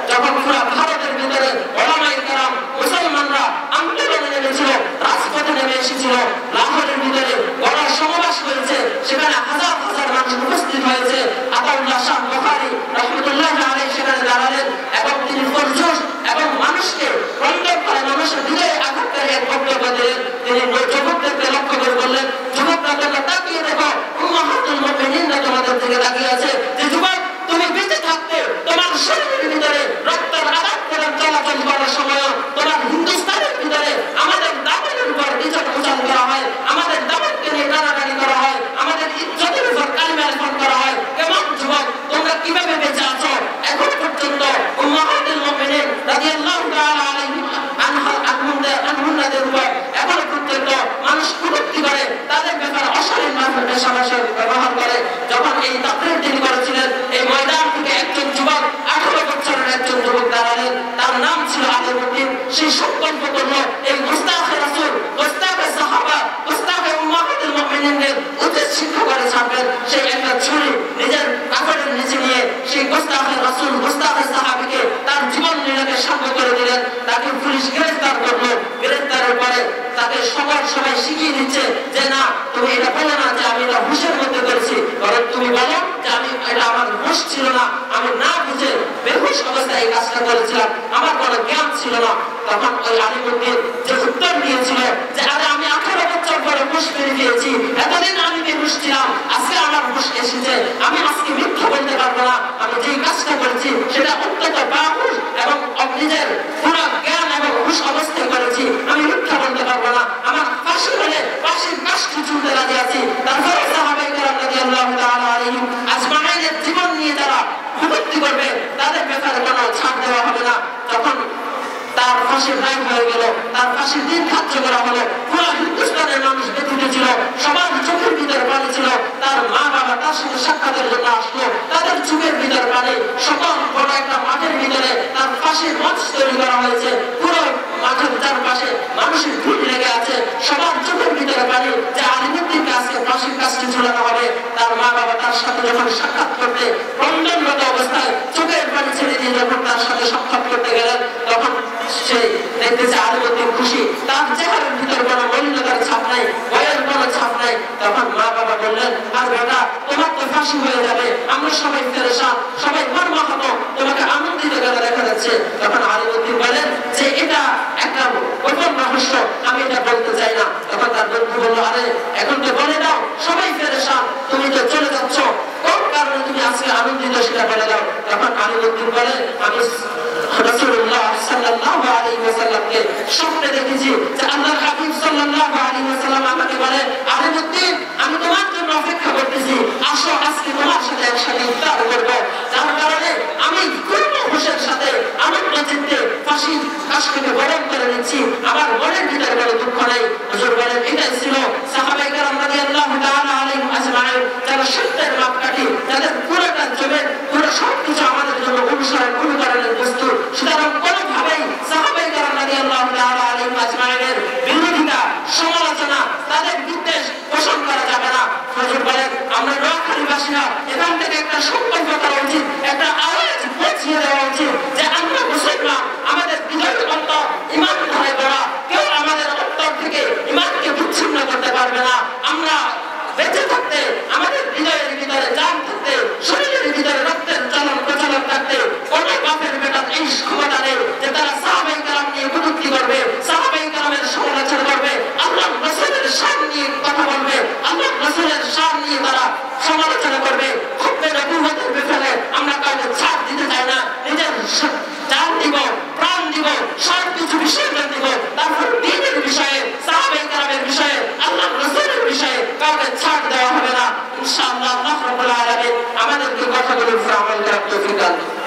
যখন পুরো ভারতের ভিতরে উলামায়ে কেরাম মুসলমানরা আন্দোলনে নেমেছিল, রাজপথে নেমে এসেছিল, লাহোরের ভিতরে বড় সমাবেশ হয়েছে, সেখানে হাজার হাজার মানুষ উপস্থিত হয়েছে। আতাউল্লাহ শাহ বুখারী রাহমাতুল্লাহ আলাইহি সেখানে দাঁড়ালেন এবং তিনি পরজোশ এবং মানুষকে রঞ্জন করে মানুষের হৃদয়ে আঘাতকারী এক বক্তব্য দিলেন। তিনি যুবকদেরকে লক্ষ্য করে বললেন, যুবকরা তোমরা তাকিয়ে দেখো, উম্মাহাতুল মুমিনিনরা তোমাদের দিকে তাকিয়ে আছে। যে যুবক তুমি বেঁচে থাকতে তোমার শরীরের ভিতরে রক্তের আদান প্রদান চলাচল করার সময় তোমার হিন্দুস্তানের ভিতরে আমাদের দাবির উপর বিচার প্রচার করা হয়, আমাদের দাবিকে নিয়ে টানাটানি করা হয়, আমাদের ইজ্জতের উপর কালিমা লেখন করা হয়। কেমন যুবক তোমরা কিভাবে বেঁচে আছো? এখন পর্যন্ত উম্মাহাতুল মুমিনিন রাদিয়াল্লাহু তাআলা আলাইহিম আনহুদের উপর এখন পর্যন্ত মানুষ কটূক্তি করে, তাদের ব্যাপারে অশালীন ভাষা ব্যবহার করে। যখন এই তাকরীর তিনি করেছিলেন, এই ময়দান থেকে একজন যুবক 18 বছরের একজন যুবক দাঁড়ালেন, তার নাম ছিল আলিমউদ্দিন। সেই সংকল্প করল এই মুস্তাফে রাসূল, মুস্তাফে সাহাবা, মুস্তাফে উম্মাহাতুল মুমিনিনদের উচিত শিক্ষা করে ছাড়বেন। সেই একটা ছুরি নিজের কাপড়ের নিচে নিয়ে সেই মুস্তাফে রাসূল, মুস্তাফে সাহাবীকে তার জীবন লীলাকে সাঙ্গ করে দিলেন। তাকে পুলিশ গ্রেফতার করলো। গ্রেফতারের পরে তাকে সবাই শিখিয়ে দিচ্ছে যে না, তুমি এটা বলো না যে আমি এটা হুঁশের মধ্যে করেছি, বরং তুমি বলো যে আমি এটা আমার হুঁশ ছিল না, আমি না বুঝে বেহুশ অবস্থায় এই কাজটা করেছিলাম, আমার কোনো জ্ঞান ছিল না। তখন ওই আলিমউদ্দিন যে উত্তর দিয়েছিল যে আরে আমি 18 বছর পরে হুঁশ ফিরে পেয়েছি, এতদিন আমি বেহুশ ছিলাম, আজকে আমার হুঁশ এসেছে, আমি আজকে মিথ্যা বলতে পারবো না, আমি যে কাজটা করেছি সেটা অত্যন্ত বাহুশ এবং নিজের পুরো জ্ঞান এবং হুঁশ অবস্থায় করেছি, আমি মিথ্যা বলতে পারবো না, আমার ফাঁসি হলে ফাঁসির কাজটি চলতে রাজি আছি। তারপরে সাহাবায়ে কেরাম রাদিয়াল্লাহু তাআলা আলাইহিম আজমাইনের জীবন নিয়ে যারা কটূক্তি করবে তাদের ব্যাপারে কোনো ছাড় দেওয়া হবে না। যখন তার ফাঁসির রায় হয়ে গেল, তার ফাঁসির দিন ধার্য করা হলো, পুরো হিন্দুস্তানের মানুষ ব্যথিত ছিল, সবার চোখের ভিতরে পানি ছিল। তার মা বাবা তার সাথে সাক্ষাতের জন্য আসলো, তাদের চোখের ভিতরে পানি। সকল বড় একটা মাঠের ভিতরে তার ফাঁসির মঞ্চ তৈরি করা হয়েছে, পুরো মাঠের চারপাশে মানুষের ভিড় লেগে আছে, সবার চোখের ভিতরে পানি যে আলিমউদ্দিনকে আজকে ফাঁসির কাজটি ঝুলানো হবে। তার মা বাবা তার সাথে যখন সাক্ষাৎ করতে ক্রন্দনরত অবস্থায় চোখের পানি ছেড়ে দিয়ে যখন তার সাথে সাক্ষাৎ করতে গেলেন, তখন সে দেখতেছে আলিমউদ্দিন খুশি, তার চেহারার ভিতরে কোনো মলিনতার ছাপ নাই, ভয়ের কোনো ছাপ নাই। তখন মা বাবা বললেন, আর বেটা তোমার তো ফাঁসি হয়ে যাবে, আমরা সবাই পেরেশান, সবাই মর্মাহত, তোমাকে আনন্দিত করে দেখা যাচ্ছে। তখন আলিমউদ্দিন বলেন যে এটা একটা গোপন রহস্য, আমি এটা বলতে চাই না। তখন তার বন্ধু বলল, আরে এখন তো বলে দাও, সবাই পেরেশান, তুমি তো চলে যাচ্ছ, কোন কারণে তুমি আজকে আনন্দিত সেটা বলে দাও। তখন আলিমউদ্দিন বলে, আমি রাসূলুল্লাহ সাল্লাল্লাহু আলাইহি ওয়াসাল্লামকে স্বপ্নে দেখেছি যে আল্লাহর হাবিব সাল্লাল্লাহু আলাইহি ওয়াসাল্লাম আমাকে বলে, আলিমউদ্দিন আমি তোমার জন্য অপেক্ষা করতেছি, আসো আজকে তোমার সাথে একসাথে ইফতার করব। যার কারণে আমি পূর্ণ হুঁশের সাথে আনন্দ চিত্তে ফাঁসির কাজটিকে বরণ করে নিচ্ছি, আমার মনের ভিতরে কোনো দুঃখ নেই। হুজুর বলেন এটাই ছিল সাহাবায়ে কেরাম রাদিয়াল্লাহু তাআলা আলাইহিম আজমাইন, যারা সত্যের মাপকাঠি, যাদের পুরোটা জমির পুরো সবকিছু আমাদের জন্য অনুকরণের বস্তু। সুতরাং কোনোভাবেই সাহাবায়ে কেরাম রাদিয়াল্লাহু তাআলা আলাইহিম আজমাইনের বিরোধিতা, সমালোচনা, তাদের বিদ্বেষ পোষণ করা যাবে না। হুজুর বলেন আমরা নোয়াখালীবাসীরা এখান থেকে একটা সংকল্প করা উচিত, একটা আওয়াজ পৌঁছিয়ে দেওয়া উচিত যে আমরা মুসলমান, আমাদের হৃদয়ের অন্তর ঈমান ধারে গড়া, কেউ আমাদের অন্তর থেকে ঈমানকে বিচ্ছিন্ন করতে পারবে না। আমরা বেঁচে থাকতে, আমাদের হৃদয়ের ভিতরে জান থাকতে, শরীরের ভিতরে রক্তের চলন প্রচলন থাকতে কোনো বাপের বেটার এই ক্ষমতা নেই যে তারা সাহাবায়ে কেরাম নিয়ে কটূক্তি করবে, সাহাবায়ে কেরামের সমালোচনা করবে, আল্লাহর রাসূলের শান নিয়ে কথা বলবে, আল্লাহর রাসূলের শান নিয়ে তারা সমালোচনা করবে। খুববে নবুয়তের ব্যাপারে আমরা কাউকে ছাড় দিতে চাই না, নিজের জান দিব, প্রাণ দিব, সব কিছু বিসর্জন দিব। তারপর দ্বীনের বিষয়ে, সাহাবায়ে কেরামের বিষয়ে, আল্লাহর রাসূলের বিষয়ে কাউকে ছাড় দেওয়া হবে না। ইনশাআল্লাহ আল্লাহ রাব্বুল আলামিন আমাদেরকে কথাগুলোর উপর আমল করার তৌফিক দান করুন।